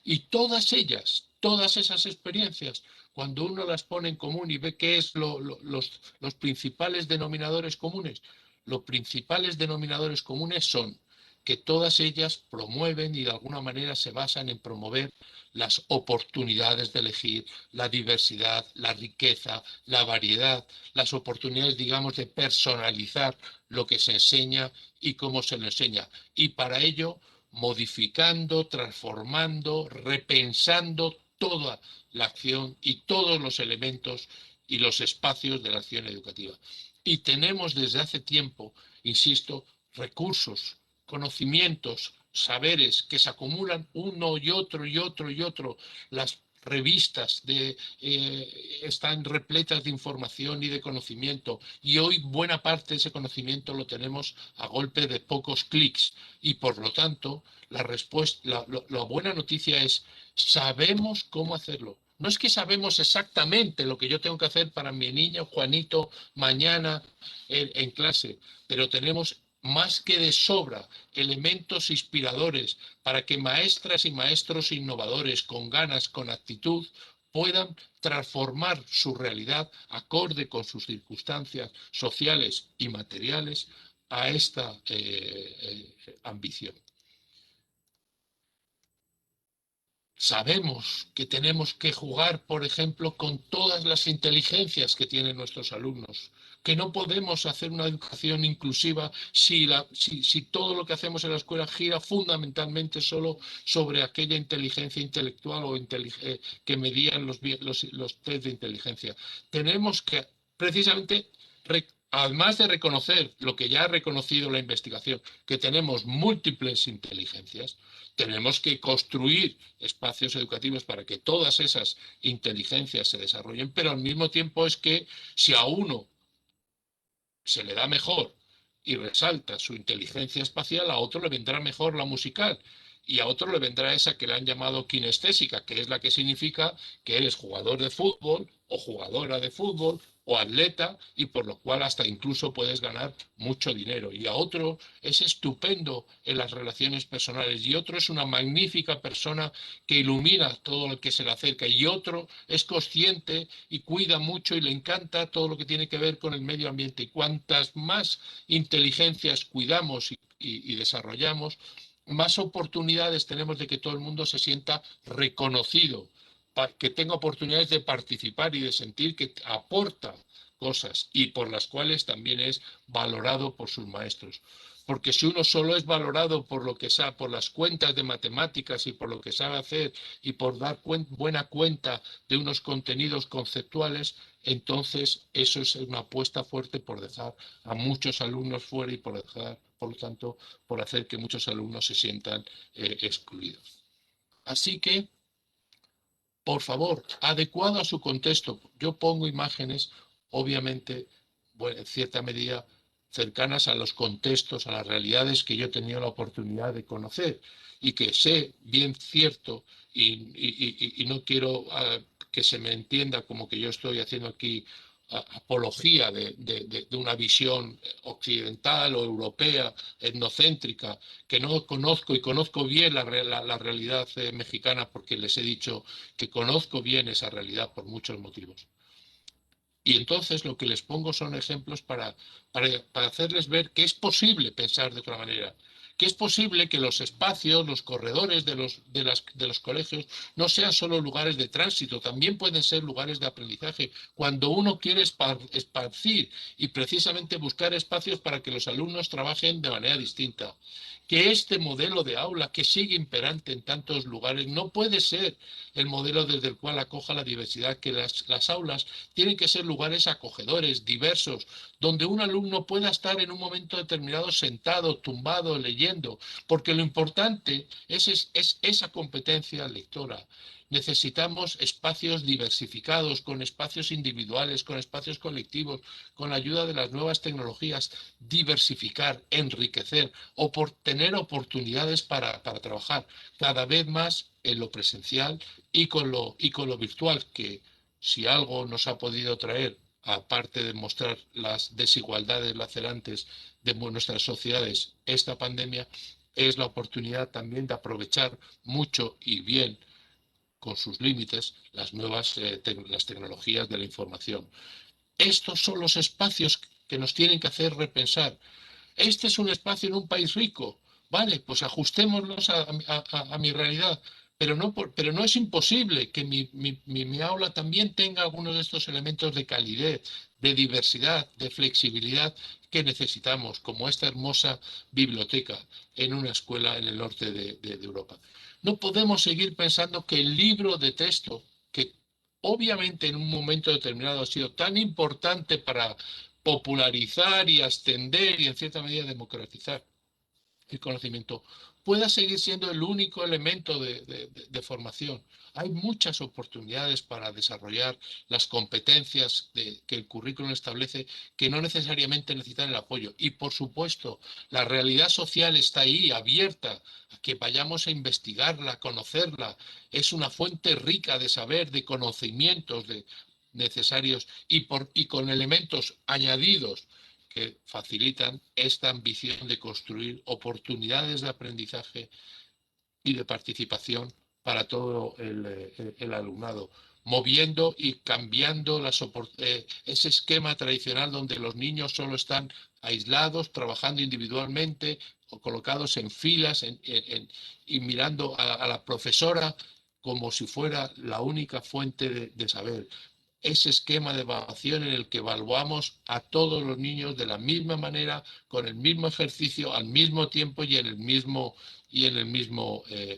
Y todas ellas, todas esas experiencias, cuando uno las pone en común y ve qué es los principales denominadores comunes, los principales denominadores comunes son que todas ellas promueven y de alguna manera se basan en promover las oportunidades de elegir, la diversidad, la riqueza, la variedad, las oportunidades, digamos, de personalizar lo que se enseña y cómo se lo enseña. Y para ello, modificando, transformando, repensando toda la acción y todos los elementos y los espacios de la acción educativa. Y tenemos desde hace tiempo, insisto, recursos, conocimientos, saberes que se acumulan uno y otro y otro y otro. Las revistas están repletas de información y de conocimiento, y hoy buena parte de ese conocimiento lo tenemos a golpe de pocos clics, y por lo tanto la buena noticia es sabemos cómo hacerlo. No es que sabemos exactamente lo que yo tengo que hacer para mi niño Juanito mañana en clase, pero tenemos más que de sobra elementos inspiradores para que maestras y maestros innovadores con ganas, con actitud, puedan transformar su realidad acorde con sus circunstancias sociales y materiales a esta ambición. Sabemos que tenemos que jugar, por ejemplo, con todas las inteligencias que tienen nuestros alumnos, que no podemos hacer una educación inclusiva si todo lo que hacemos en la escuela gira fundamentalmente solo sobre aquella inteligencia intelectual o que medían los test de inteligencia. Tenemos que, precisamente, además de reconocer lo que ya ha reconocido la investigación, que tenemos múltiples inteligencias, tenemos que construir espacios educativos para que todas esas inteligencias se desarrollen, pero al mismo tiempo es que si a uno se le da mejor y resalta su inteligencia espacial, a otro le vendrá mejor la musical, y a otro le vendrá esa que le han llamado kinestésica, que es la que significa que eres jugador de fútbol o jugadora de fútbol o atleta, y por lo cual hasta incluso puedes ganar mucho dinero. Y a otro es estupendo en las relaciones personales, y otro es una magnífica persona que ilumina todo lo que se le acerca, y otro es consciente y cuida mucho y le encanta todo lo que tiene que ver con el medio ambiente. Y cuantas más inteligencias cuidamos y desarrollamos, más oportunidades tenemos de que todo el mundo se sienta reconocido, que tenga oportunidades de participar y de sentir que aporta cosas y por las cuales también es valorado por sus maestros. Porque si uno solo es valorado por lo que sabe, por las cuentas de matemáticas y por lo que sabe hacer y por dar buena cuenta de unos contenidos conceptuales, entonces eso es una apuesta fuerte por dejar a muchos alumnos fuera y por lo tanto, por hacer que muchos alumnos se sientan excluidos. Así que, por favor, adecuado a su contexto. Yo pongo imágenes, obviamente, bueno, en cierta medida, cercanas a los contextos, a las realidades que yo he tenido la oportunidad de conocer y que sé bien cierto, y no quiero que se me entienda como que yo estoy haciendo aquí apología de una visión occidental o europea, etnocéntrica, que no conozco, y conozco bien la realidad mexicana, porque les he dicho que conozco bien esa realidad por muchos motivos. Y entonces lo que les pongo son ejemplos para hacerles ver que es posible pensar de otra manera, que es posible que los espacios, los corredores de los colegios no sean solo lugares de tránsito, también pueden ser lugares de aprendizaje, cuando uno quiere esparcir y precisamente buscar espacios para que los alumnos trabajen de manera distinta. Que este modelo de aula que sigue imperante en tantos lugares no puede ser el modelo desde el cual acoja la diversidad, que las aulas tienen que ser lugares acogedores, diversos, donde un alumno pueda estar en un momento determinado sentado, tumbado, leyendo, porque lo importante es esa competencia lectora. Necesitamos espacios diversificados, con espacios individuales, con espacios colectivos, con la ayuda de las nuevas tecnologías, diversificar, enriquecer, tener oportunidades para trabajar cada vez más en lo presencial y con lo virtual, que si algo nos ha podido traer, aparte de mostrar las desigualdades lacerantes de nuestras sociedades, esta pandemia, es la oportunidad también de aprovechar mucho y bien, con sus límites, las nuevas las tecnologías de la información. Estos son los espacios que nos tienen que hacer repensar. Este es un espacio en un país rico, vale, pues ajustémoslos a mi realidad, pero no es imposible que mi aula también tenga algunos de estos elementos de calidez, de diversidad, de flexibilidad que necesitamos, como esta hermosa biblioteca en una escuela en el norte de Europa. No podemos seguir pensando que el libro de texto, que obviamente en un momento determinado ha sido tan importante para popularizar y extender y en cierta medida democratizar el conocimiento, pueda seguir siendo el único elemento de formación. Hay muchas oportunidades para desarrollar las competencias que el currículum establece, que no necesariamente necesitan el apoyo. Y por supuesto, la realidad social está ahí, abierta, a que vayamos a investigarla, a conocerla. Es una fuente rica de saber, de conocimientos necesarios y con elementos añadidos que facilitan esta ambición de construir oportunidades de aprendizaje y de participación para todo el alumnado, moviendo y cambiando ese esquema tradicional donde los niños solo están aislados, trabajando individualmente o colocados en filas y mirando a la profesora como si fuera la única fuente de saber. Ese esquema de evaluación en el que evaluamos a todos los niños de la misma manera, con el mismo ejercicio, al mismo tiempo y en el mismo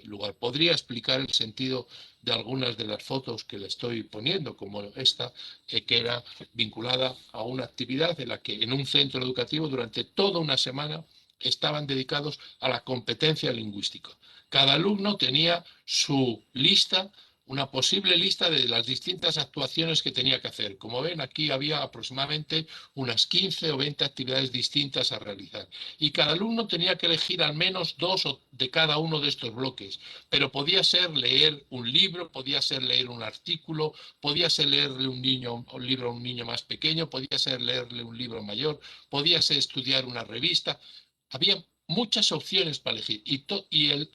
lugar. Podría explicar el sentido de algunas de las fotos que le estoy poniendo, como esta, que era vinculada a una actividad en la que en un centro educativo durante toda una semana estaban dedicados a la competencia lingüística. Cada alumno tenía su lista, una posible lista de las distintas actuaciones que tenía que hacer. Como ven, aquí había aproximadamente unas 15 o 20 actividades distintas a realizar. Y cada alumno tenía que elegir al menos 2 de cada uno de estos bloques. Pero podía ser leer un libro, podía ser leer un artículo, podía ser leerle un libro a un niño más pequeño, podía ser leerle un libro mayor, podía ser estudiar una revista. Había muchas opciones para elegir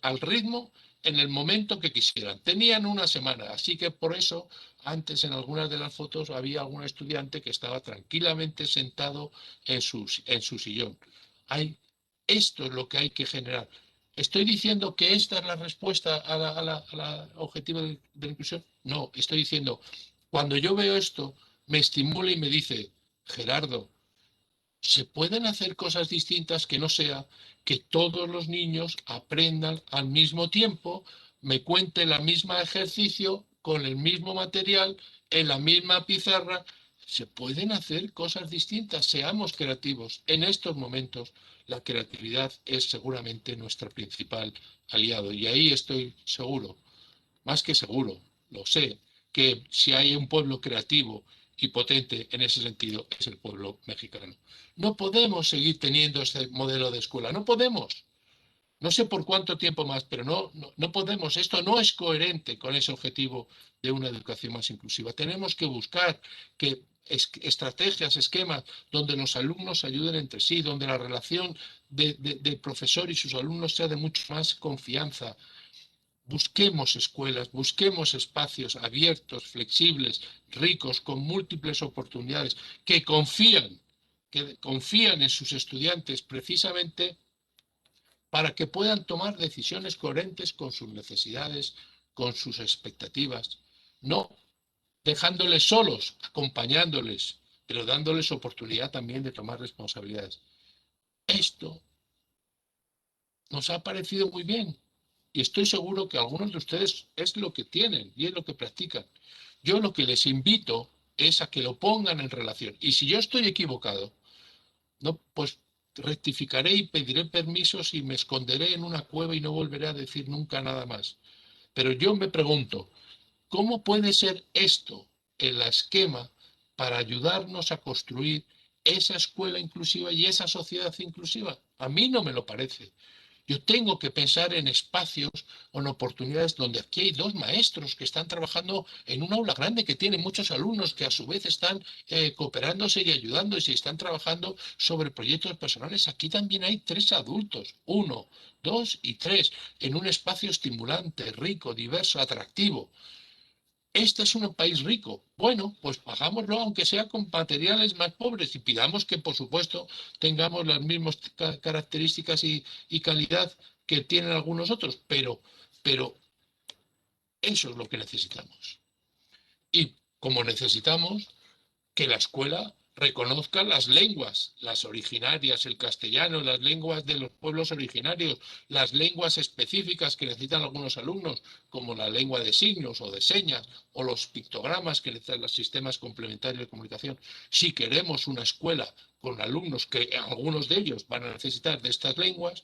al ritmo en el momento que quisieran. Tenían una semana, así que por eso antes en algunas de las fotos había algún estudiante que estaba tranquilamente sentado en su sillón. Esto es lo que hay que generar. ¿Estoy diciendo que esta es la respuesta a la objetivo de la inclusión? No, estoy diciendo, cuando yo veo esto, me estimula y me dice, Gerardo, se pueden hacer cosas distintas que no sea que todos los niños aprendan al mismo tiempo, me cuenten el mismo ejercicio, con el mismo material, en la misma pizarra. Se pueden hacer cosas distintas, seamos creativos. En estos momentos la creatividad es seguramente nuestro principal aliado y ahí estoy seguro, más que seguro, lo sé, que si hay un pueblo creativo y potente en ese sentido es el pueblo mexicano. No podemos seguir teniendo este modelo de escuela, no podemos. No sé por cuánto tiempo más, pero no podemos. Esto no es coherente con ese objetivo de una educación más inclusiva. Tenemos que buscar estrategias, esquemas, donde los alumnos se ayuden entre sí, donde la relación del profesor y sus alumnos sea de mucho más confianza. Busquemos escuelas, busquemos espacios abiertos, flexibles, ricos, con múltiples oportunidades, que confían en sus estudiantes precisamente para que puedan tomar decisiones coherentes con sus necesidades, con sus expectativas, no dejándoles solos, acompañándoles, pero dándoles oportunidad también de tomar responsabilidades. Esto nos ha parecido muy bien y estoy seguro que algunos de ustedes es lo que tienen y es lo que practican. Yo lo que les invito es a que lo pongan en relación. Y si yo estoy equivocado, no, pues rectificaré y pediré permisos y me esconderé en una cueva y no volveré a decir nunca nada más. Pero yo me pregunto, ¿cómo puede ser esto el esquema para ayudarnos a construir esa escuela inclusiva y esa sociedad inclusiva? A mí no me lo parece. Yo tengo que pensar en espacios o en oportunidades donde aquí hay dos maestros que están trabajando en un aula grande que tiene muchos alumnos que a su vez están cooperándose y ayudándose y están trabajando sobre proyectos personales. Aquí también hay tres adultos, 1, 2 y 3, en un espacio estimulante, rico, diverso, atractivo. Este es un país rico. Bueno, pues pagámoslo aunque sea con materiales más pobres y pidamos que, por supuesto, tengamos las mismas características y calidad que tienen algunos otros, pero eso es lo que necesitamos. Y como necesitamos que la escuela reconozca las lenguas, las originarias, el castellano, las lenguas de los pueblos originarios, las lenguas específicas que necesitan algunos alumnos, como la lengua de signos o de señas, o los pictogramas que necesitan los sistemas complementarios de comunicación. Si queremos una escuela con alumnos que algunos de ellos van a necesitar de estas lenguas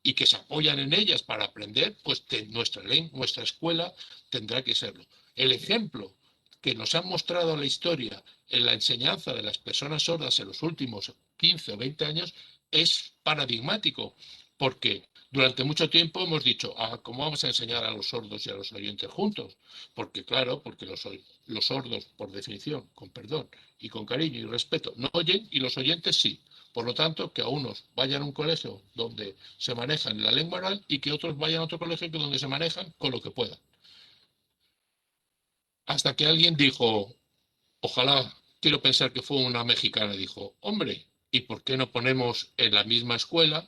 y que se apoyan en ellas para aprender, pues nuestra escuela tendrá que serlo. El ejemplo que nos ha mostrado la historia en la enseñanza de las personas sordas en los últimos 15 o 20 años es paradigmático, porque durante mucho tiempo hemos dicho, ¿cómo vamos a enseñar a los sordos y a los oyentes juntos? Porque claro, porque los sordos, por definición, con perdón y con cariño y respeto, no oyen y los oyentes sí. Por lo tanto, que a unos vayan a un colegio donde se manejan la lengua oral y que otros vayan a otro colegio donde se manejan con lo que puedan. Hasta que alguien dijo, ojalá, quiero pensar que fue una mexicana, dijo, hombre, ¿y por qué no ponemos en la misma escuela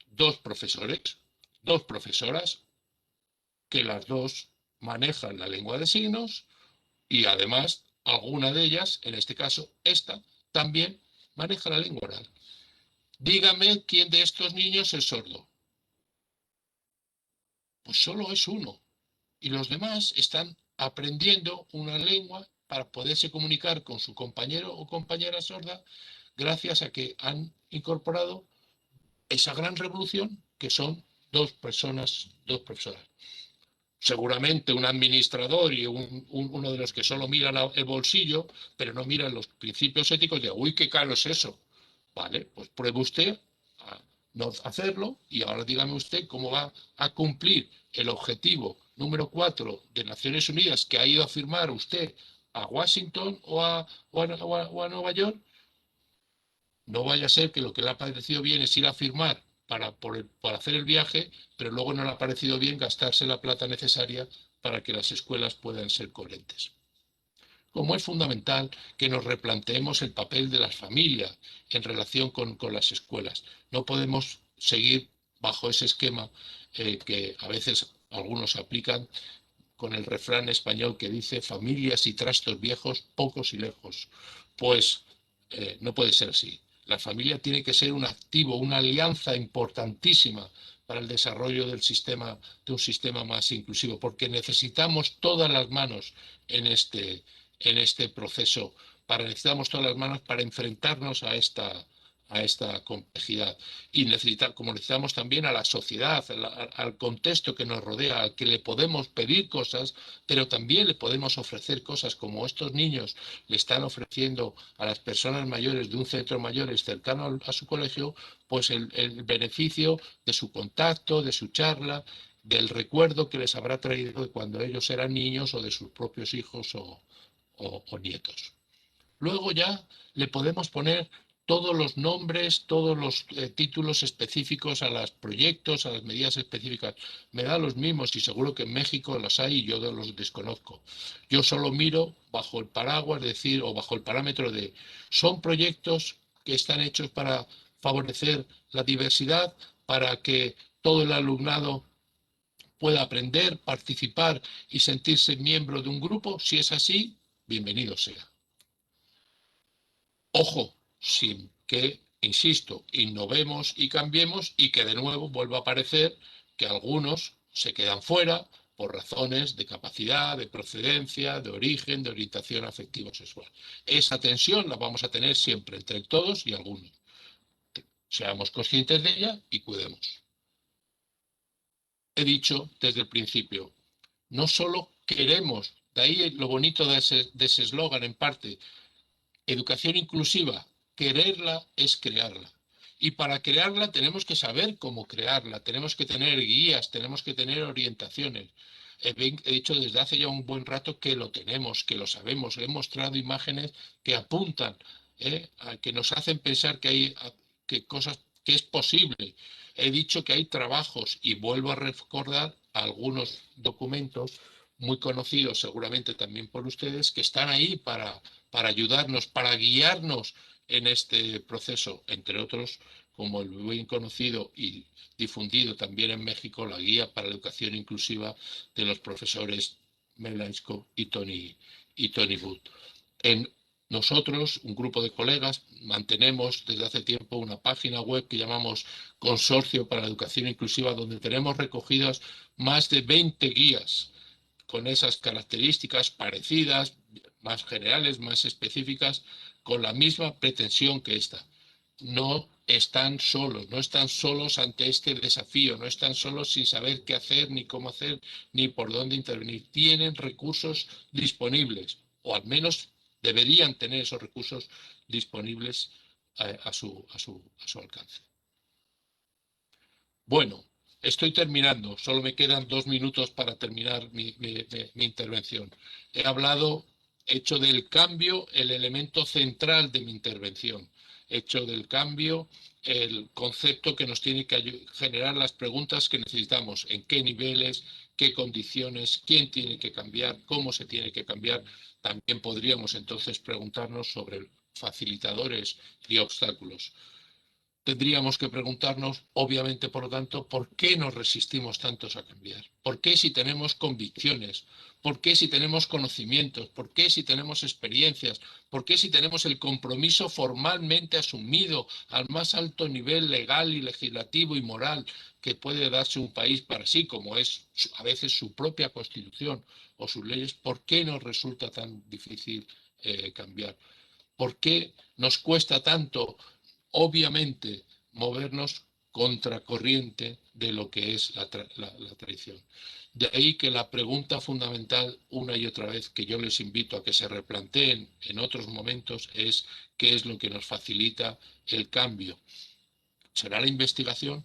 dos profesores, dos profesoras, que las dos manejan la lengua de signos y además alguna de ellas, en este caso esta, también maneja la lengua oral? Dígame quién de estos niños es sordo. Pues solo es uno. Y los demás están aprendiendo una lengua para poderse comunicar con su compañero o compañera sorda gracias a que han incorporado esa gran revolución que son dos personas, dos profesoras. Seguramente un administrador y uno de los que solo mira el bolsillo, pero no miran los principios éticos de, uy, qué caro es eso. Vale, pues pruebe usted a no hacerlo y ahora dígame usted cómo va a cumplir el objetivo número 4 de Naciones Unidas que ha ido a firmar usted a Washington o a Nueva York. No vaya a ser que lo que le ha parecido bien es ir a firmar para hacer el viaje, pero luego no le ha parecido bien gastarse la plata necesaria para que las escuelas puedan ser coherentes. Como es fundamental que nos replanteemos el papel de las familias en relación con las escuelas. No podemos seguir bajo ese esquema que a veces algunos aplican con el refrán español que dice familias y trastos viejos, pocos y lejos. Pues no puede ser así. La familia tiene que ser un activo, una alianza importantísima para el desarrollo del sistema, de un sistema más inclusivo, porque necesitamos todas las manos en este proceso, necesitamos todas las manos para enfrentarnos a esta complejidad. Y como necesitamos también a la sociedad, al contexto que nos rodea, al que le podemos pedir cosas, pero también le podemos ofrecer cosas como estos niños le están ofreciendo a las personas mayores de un centro mayores cercano a su colegio, pues el beneficio de su contacto, de su charla, del recuerdo que les habrá traído de cuando ellos eran niños o de sus propios hijos o nietos. Luego ya le podemos poner todos los nombres, todos los títulos específicos a los proyectos, a las medidas específicas. Me da los mismos y seguro que en México los hay y yo los desconozco. Yo solo miro bajo el paraguas, o bajo el parámetro de son proyectos que están hechos para favorecer la diversidad, para que todo el alumnado pueda aprender, participar y sentirse miembro de un grupo. Si es así, bienvenido sea. Ojo, sin que, insisto, innovemos y cambiemos y que de nuevo vuelva a aparecer que algunos se quedan fuera por razones de capacidad, de procedencia, de origen, de orientación afectivo-sexual. Esa tensión la vamos a tener siempre entre todos y algunos. Seamos conscientes de ella y cuidemos. He dicho desde el principio, no solo queremos, de ahí lo bonito de ese eslogan en parte, educación inclusiva, quererla es crearla. Y para crearla tenemos que saber cómo crearla, tenemos que tener guías, tenemos que tener orientaciones. He dicho desde hace ya un buen rato que lo tenemos, que lo sabemos. He mostrado imágenes que apuntan, a que nos hacen pensar que hay cosas que es posible. He dicho que hay trabajos y vuelvo a recordar algunos documentos muy conocidos seguramente también por ustedes que están ahí para ayudarnos, para guiarnos en este proceso, entre otros, como el bien conocido y difundido también en México, la Guía para la Educación Inclusiva de los profesores Melanchko y Tony Wood. Nosotros, un grupo de colegas, mantenemos desde hace tiempo una página web que llamamos Consorcio para la Educación Inclusiva, donde tenemos recogidas más de 20 guías con esas características parecidas, más generales, más específicas, con la misma pretensión que esta. No están solos ante este desafío, no están solos sin saber qué hacer, ni cómo hacer, ni por dónde intervenir. Tienen recursos disponibles, o al menos deberían tener esos recursos disponibles a su alcance. Bueno, estoy terminando, solo me quedan 2 minutos para terminar mi intervención. He hecho del cambio el elemento central de mi intervención. He hecho del cambio el concepto que nos tiene que generar las preguntas que necesitamos, en qué niveles, qué condiciones, quién tiene que cambiar, cómo se tiene que cambiar. También podríamos entonces preguntarnos sobre facilitadores y obstáculos. Tendríamos que preguntarnos, obviamente, por lo tanto, ¿por qué nos resistimos tantos a cambiar? ¿Por qué si tenemos convicciones? ¿Por qué si tenemos conocimientos? ¿Por qué si tenemos experiencias? ¿Por qué si tenemos el compromiso formalmente asumido al más alto nivel legal y legislativo y moral que puede darse un país para sí, como es a veces su propia constitución o sus leyes? ¿Por qué nos resulta tan difícil cambiar? ¿Por qué nos cuesta tanto, obviamente, movernos contracorriente de lo que es la tradición? De ahí que la pregunta fundamental, una y otra vez, que yo les invito a que se replanteen en otros momentos, es ¿qué es lo que nos facilita el cambio? ¿Será la investigación?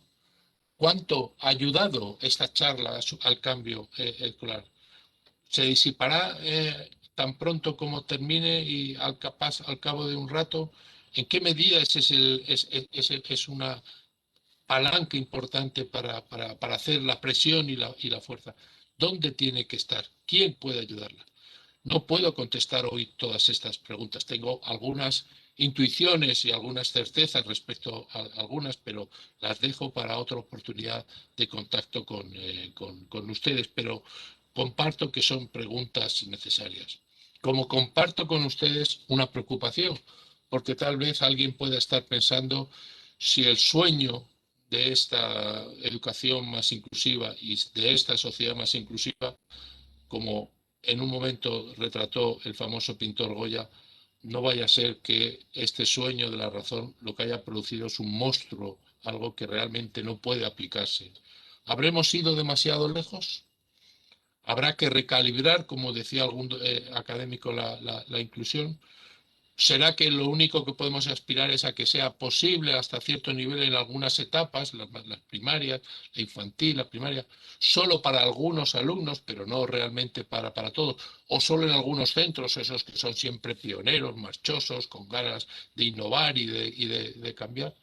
¿Cuánto ha ayudado esta charla al cambio escolar? ¿Se disipará tan pronto como termine y al cabo de un rato? ¿En qué medida es una palanca importante para hacer la presión y la fuerza? ¿Dónde tiene que estar? ¿Quién puede ayudarla? No puedo contestar hoy todas estas preguntas. Tengo algunas intuiciones y algunas certezas respecto a algunas, pero las dejo para otra oportunidad de contacto con ustedes. Pero comparto que son preguntas necesarias. Como comparto con ustedes una preocupación, porque tal vez alguien pueda estar pensando si el sueño de esta educación más inclusiva y de esta sociedad más inclusiva, como en un momento retrató el famoso pintor Goya, no vaya a ser que este sueño de la razón lo que haya producido es un monstruo, algo que realmente no puede aplicarse. ¿Habremos ido demasiado lejos? ¿Habrá que recalibrar, como decía algún académico, la inclusión? ¿Será que lo único que podemos aspirar es a que sea posible hasta cierto nivel en algunas etapas, las primarias, la infantil, la primaria, solo para algunos alumnos, pero no realmente para todos? ¿O solo en algunos centros, esos que son siempre pioneros, marchosos, con ganas de innovar y de cambiar?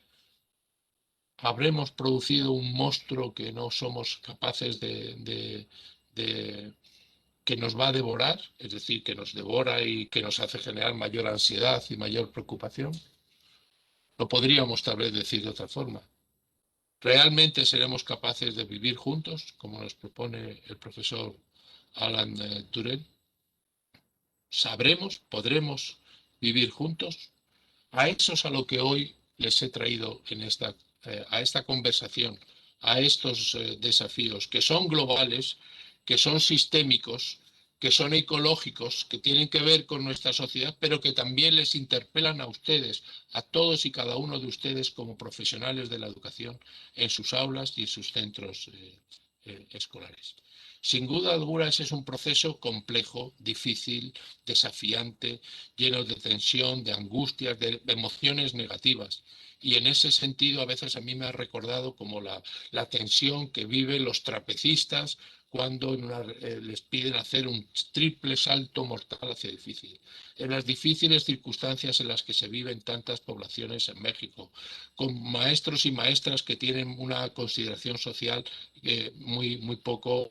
¿Habremos producido un monstruo que no somos capaces que nos va a devorar, es decir, que nos devora y que nos hace generar mayor ansiedad y mayor preocupación? Lo podríamos tal vez decir de otra forma. ¿Realmente seremos capaces de vivir juntos, como nos propone el profesor Alan Turing? ¿Sabremos, podremos vivir juntos? A eso es a lo que hoy les he traído a esta conversación, a estos desafíos que son globales, que son sistémicos, que son ecológicos, que tienen que ver con nuestra sociedad, pero que también les interpelan a ustedes, a todos y cada uno de ustedes como profesionales de la educación en sus aulas y en sus centros escolares. Sin duda alguna ese es un proceso complejo, difícil, desafiante, lleno de tensión, de angustias, de emociones negativas. Y en ese sentido a veces a mí me ha recordado como la tensión que viven los trapecistas cuando les piden hacer un triple salto mortal hacia difícil. En las difíciles circunstancias en las que se viven tantas poblaciones en México, con maestros y maestras que tienen una consideración social muy poco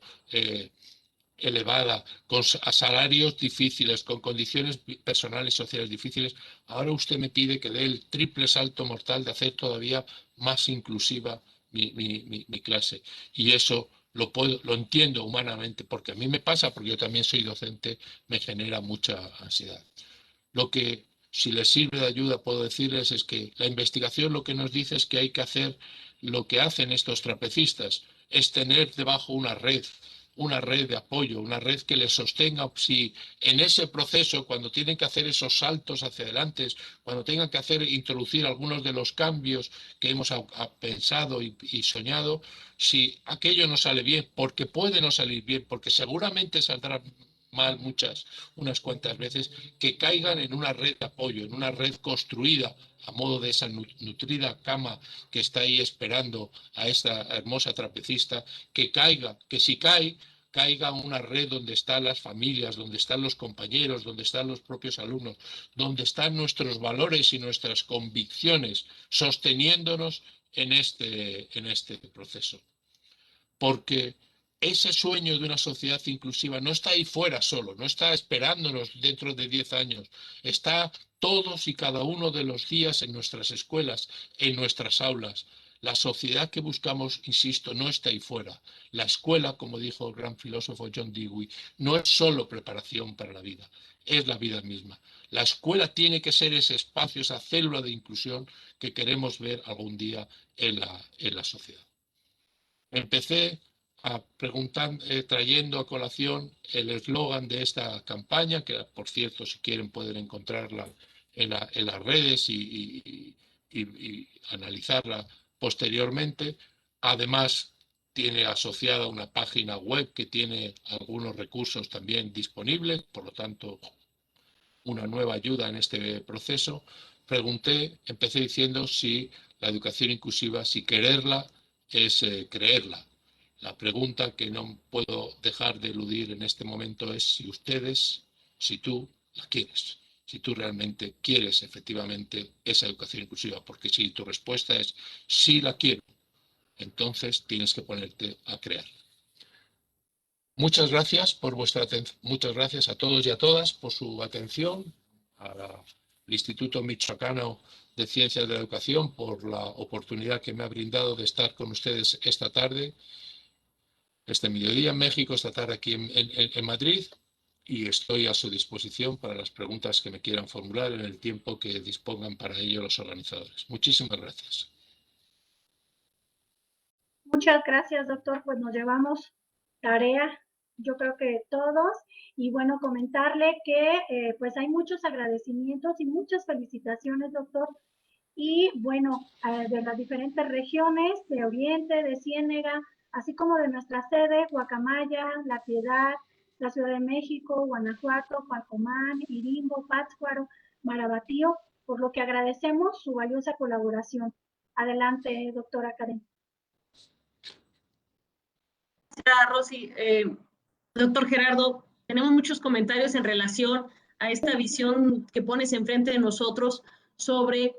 elevada, con salarios difíciles, con condiciones personales y sociales difíciles. Ahora usted me pide que dé el triple salto mortal de hacer todavía más inclusiva mi clase. Y eso lo entiendo humanamente, porque a mí me pasa, porque yo también soy docente, me genera mucha ansiedad. Lo que, si les sirve de ayuda, puedo decirles es que la investigación lo que nos dice es que hay que hacer lo que hacen estos trapecistas, es tener debajo una red de apoyo, una red que les sostenga. Si en ese proceso, cuando tienen que hacer esos saltos hacia adelante, cuando tengan que introducir algunos de los cambios que hemos pensado y soñado, si aquello no sale bien, porque puede no salir bien, porque seguramente saldrá mal unas cuantas veces, que caigan en una red de apoyo, en una red construida a modo de esa nutrida cama que está ahí esperando a esta hermosa trapecista, que si caiga una red donde están las familias, donde están los compañeros, donde están los propios alumnos, donde están nuestros valores y nuestras convicciones sosteniéndonos en este proceso. Porque ese sueño de una sociedad inclusiva no está ahí fuera solo, no está esperándonos dentro de 10 años, está todos y cada uno de los días en nuestras escuelas, en nuestras aulas. La sociedad que buscamos, insisto, no está ahí fuera. La escuela, como dijo el gran filósofo John Dewey, no es solo preparación para la vida, es la vida misma. La escuela tiene que ser ese espacio, esa célula de inclusión que queremos ver algún día en la sociedad. Empecé trayendo a colación el eslogan de esta campaña, que por cierto, si quieren pueden encontrarla en las redes y analizarla posteriormente. Además, tiene asociada una página web que tiene algunos recursos también disponibles, por lo tanto, una nueva ayuda en este proceso. Empecé diciendo si la educación inclusiva, si quererla, es creerla. La pregunta que no puedo dejar de eludir en este momento es si tú la quieres, si tú realmente quieres efectivamente esa educación inclusiva, porque si tu respuesta es sí la quiero, entonces tienes que ponerte a crear. Muchas gracias por vuestra atención. Muchas gracias a todos y a todas por su atención, al Instituto Michoacano de Ciencias de la Educación por la oportunidad que me ha brindado de estar con ustedes esta tarde, este mediodía en México, esta tarde aquí en Madrid, y estoy a su disposición para las preguntas que me quieran formular en el tiempo que dispongan para ello los organizadores. Muchísimas gracias. Muchas gracias, doctor. Pues nos llevamos tarea, yo creo que todos. Y bueno, comentarle que pues hay muchos agradecimientos y muchas felicitaciones, doctor. Y bueno, de las diferentes regiones, de Oriente, de Ciénega, así como de nuestra sede, Guacamaya, La Piedad, la Ciudad de México, Guanajuato, Pacomán, Irimbo, Pátzcuaro, Marabatío, por lo que agradecemos su valiosa colaboración. Adelante, doctora Karen. Rosy. Doctor Gerardo, tenemos muchos comentarios en relación a esta visión que pones enfrente de nosotros sobre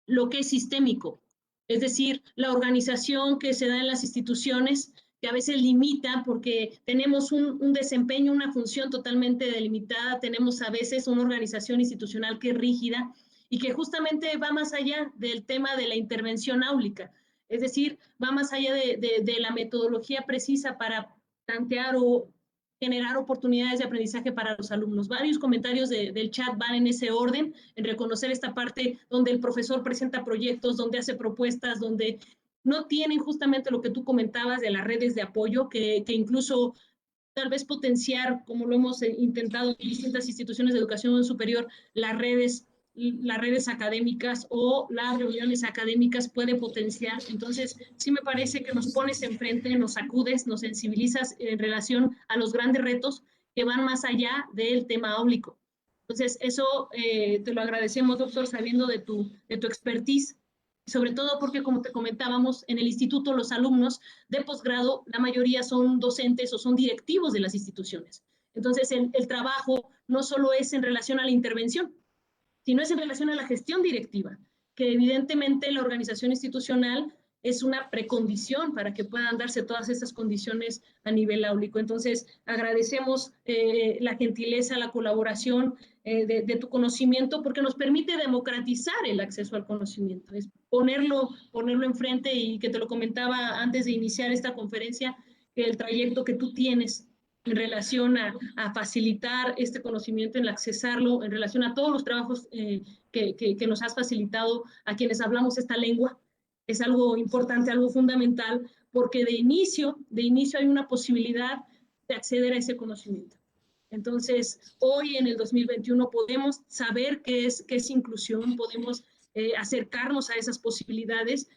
lo que es sistémico, es decir, la organización que se da en las instituciones, que a veces limita porque tenemos un desempeño, una función totalmente delimitada, tenemos a veces una organización institucional que es rígida y que justamente va más allá del tema de la intervención áulica. Es decir, va más allá de la metodología precisa para plantear o generar oportunidades de aprendizaje para los alumnos. Varios comentarios del chat van en ese orden, en reconocer esta parte donde el profesor presenta proyectos, donde hace propuestas, donde no tienen justamente lo que tú comentabas de las redes de apoyo, que incluso tal vez potenciar, como lo hemos intentado en distintas instituciones de educación superior, las redes las redes académicas o las reuniones académicas puede potenciar. Entonces, sí me parece que nos pones enfrente, nos sacudes, nos sensibilizas en relación a los grandes retos que van más allá del tema áulico. Entonces, eso te lo agradecemos, doctor, sabiendo de tu expertise, sobre todo porque, como te comentábamos, en el instituto los alumnos de posgrado, la mayoría son docentes o son directivos de las instituciones. Entonces, el trabajo no solo es en relación a la intervención, sino es en relación a la gestión directiva, que evidentemente la organización institucional es una precondición para que puedan darse todas estas condiciones a nivel áulico. Entonces, agradecemos la gentileza, la colaboración de tu conocimiento, porque nos permite democratizar el acceso al conocimiento, es ponerlo enfrente, y que te lo comentaba antes de iniciar esta conferencia, que el trayecto que tú tienes en relación a facilitar este conocimiento, en accesarlo, en relación a todos los trabajos que nos has facilitado a quienes hablamos esta lengua, es algo importante, algo fundamental, porque de inicio hay una posibilidad de acceder a ese conocimiento. Entonces, hoy en el 2021 podemos saber qué es inclusión, podemos acercarnos a esas posibilidades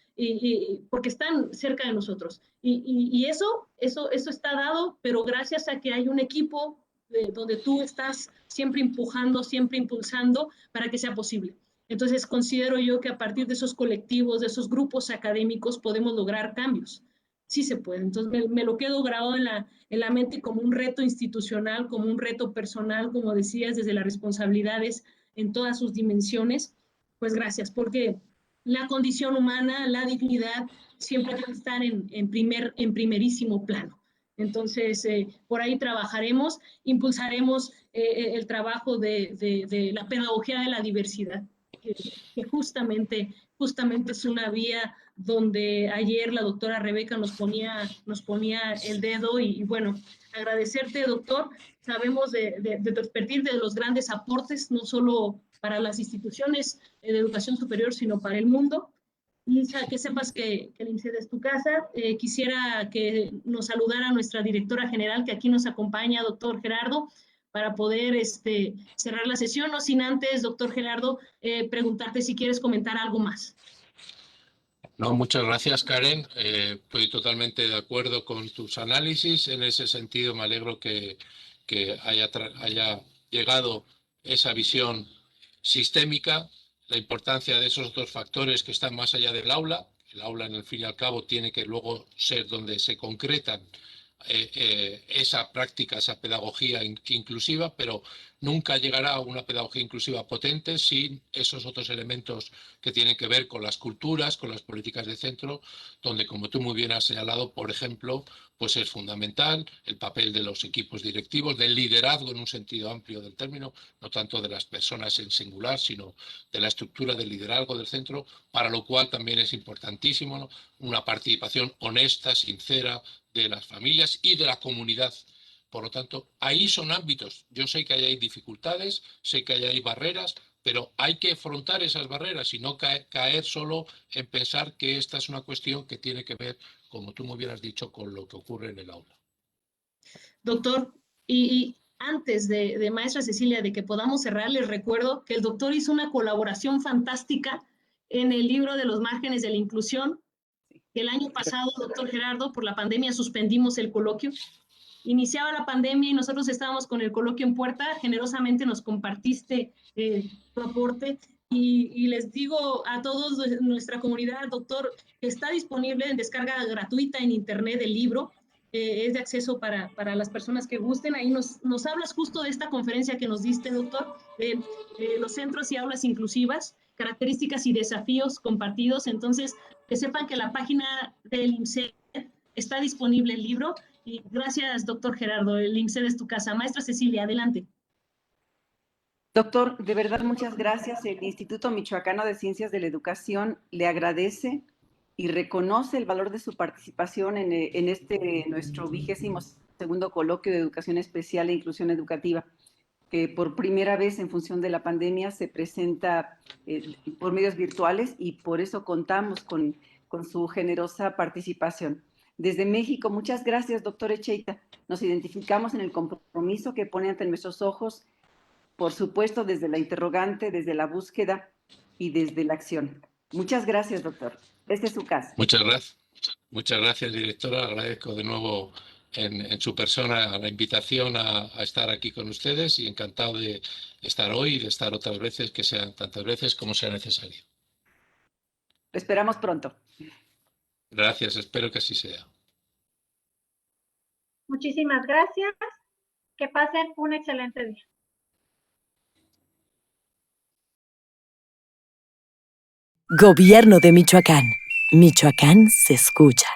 porque están cerca de nosotros. Y eso está dado, pero gracias a que hay un equipo donde tú estás siempre empujando, siempre impulsando para que sea posible. Entonces, considero yo que a partir de esos colectivos, de esos grupos académicos, podemos lograr cambios. Sí se puede. Entonces, me lo quedo grabado en la mente como un reto institucional, como un reto personal, como decías, desde las responsabilidades en todas sus dimensiones. Pues gracias, porque la condición humana, la dignidad, siempre debe estar en primerísimo plano. Entonces, por ahí trabajaremos, impulsaremos el trabajo de la pedagogía de la diversidad, que justamente es una vía donde ayer la doctora Rebeca nos ponía el dedo, y bueno, agradecerte, doctor. Sabemos de tu expertise, de los grandes aportes, no solo para las instituciones de educación superior, sino para el mundo. Y que sepas que el INSEAD es tu casa. Quisiera que nos saludara nuestra directora general, que aquí nos acompaña, doctor Gerardo, para poder cerrar la sesión, no sin antes, doctor Gerardo, preguntarte si quieres comentar algo más. No, muchas gracias, Karen. Estoy totalmente de acuerdo con tus análisis. En ese sentido, me alegro que haya llegado esa visión sistémica, la importancia de esos dos factores que están más allá del aula. El aula, en el fin y al cabo, tiene que luego ser donde se concretan esa práctica, esa pedagogía inclusiva, pero nunca llegará a una pedagogía inclusiva potente sin esos otros elementos que tienen que ver con las culturas, con las políticas de centro, donde, como tú muy bien has señalado, por ejemplo, pues es fundamental el papel de los equipos directivos, del liderazgo en un sentido amplio del término, no tanto de las personas en singular, sino de la estructura del liderazgo del centro, para lo cual también es importantísimo, ¿no?, una participación honesta, sincera, de las familias y de la comunidad. Por lo tanto, ahí son ámbitos. Yo sé que ahí hay dificultades, sé que ahí hay barreras, pero hay que afrontar esas barreras y no caer solo en pensar que esta es una cuestión que tiene que ver, como tú me hubieras dicho, con lo que ocurre en el aula. Doctor, y antes de maestra Cecilia, de que podamos cerrar, les recuerdo que el doctor hizo una colaboración fantástica en el libro de los márgenes de la inclusión. El año pasado, doctor Gerardo, por la pandemia suspendimos el coloquio. Iniciaba la pandemia y nosotros estábamos con el coloquio en puerta. Generosamente nos compartiste tu aporte. Y les digo a todos de nuestra comunidad, doctor, que está disponible en descarga gratuita en internet el libro. Es de acceso para las personas que gusten. Ahí nos hablas justo de esta conferencia que nos diste, doctor, de los centros y aulas inclusivas, características y desafíos compartidos. Entonces, que sepan que la página del INSEAD está disponible el libro. Y gracias, doctor Gerardo. El INSEAD es tu casa. Maestra Cecilia, adelante. Doctor, de verdad, muchas gracias. El Instituto Michoacano de Ciencias de la Educación le agradece y reconoce el valor de su participación en nuestro 22º coloquio de Educación Especial e Inclusión Educativa, que por primera vez en función de la pandemia se presenta por medios virtuales, y por eso contamos con su generosa participación. Desde México, muchas gracias, doctor Echeita. Nos identificamos en el compromiso que pone ante nuestros ojos por supuesto, desde la interrogante, desde la búsqueda y desde la acción. Muchas gracias, doctor. Este es su caso. Muchas gracias, directora. Agradezco de nuevo en su persona la invitación a estar aquí con ustedes y encantado de estar hoy y de estar otras veces, que sean tantas veces como sea necesario. Lo esperamos pronto. Gracias, espero que así sea. Muchísimas gracias. Que pasen un excelente día. Gobierno de Michoacán. Michoacán se escucha.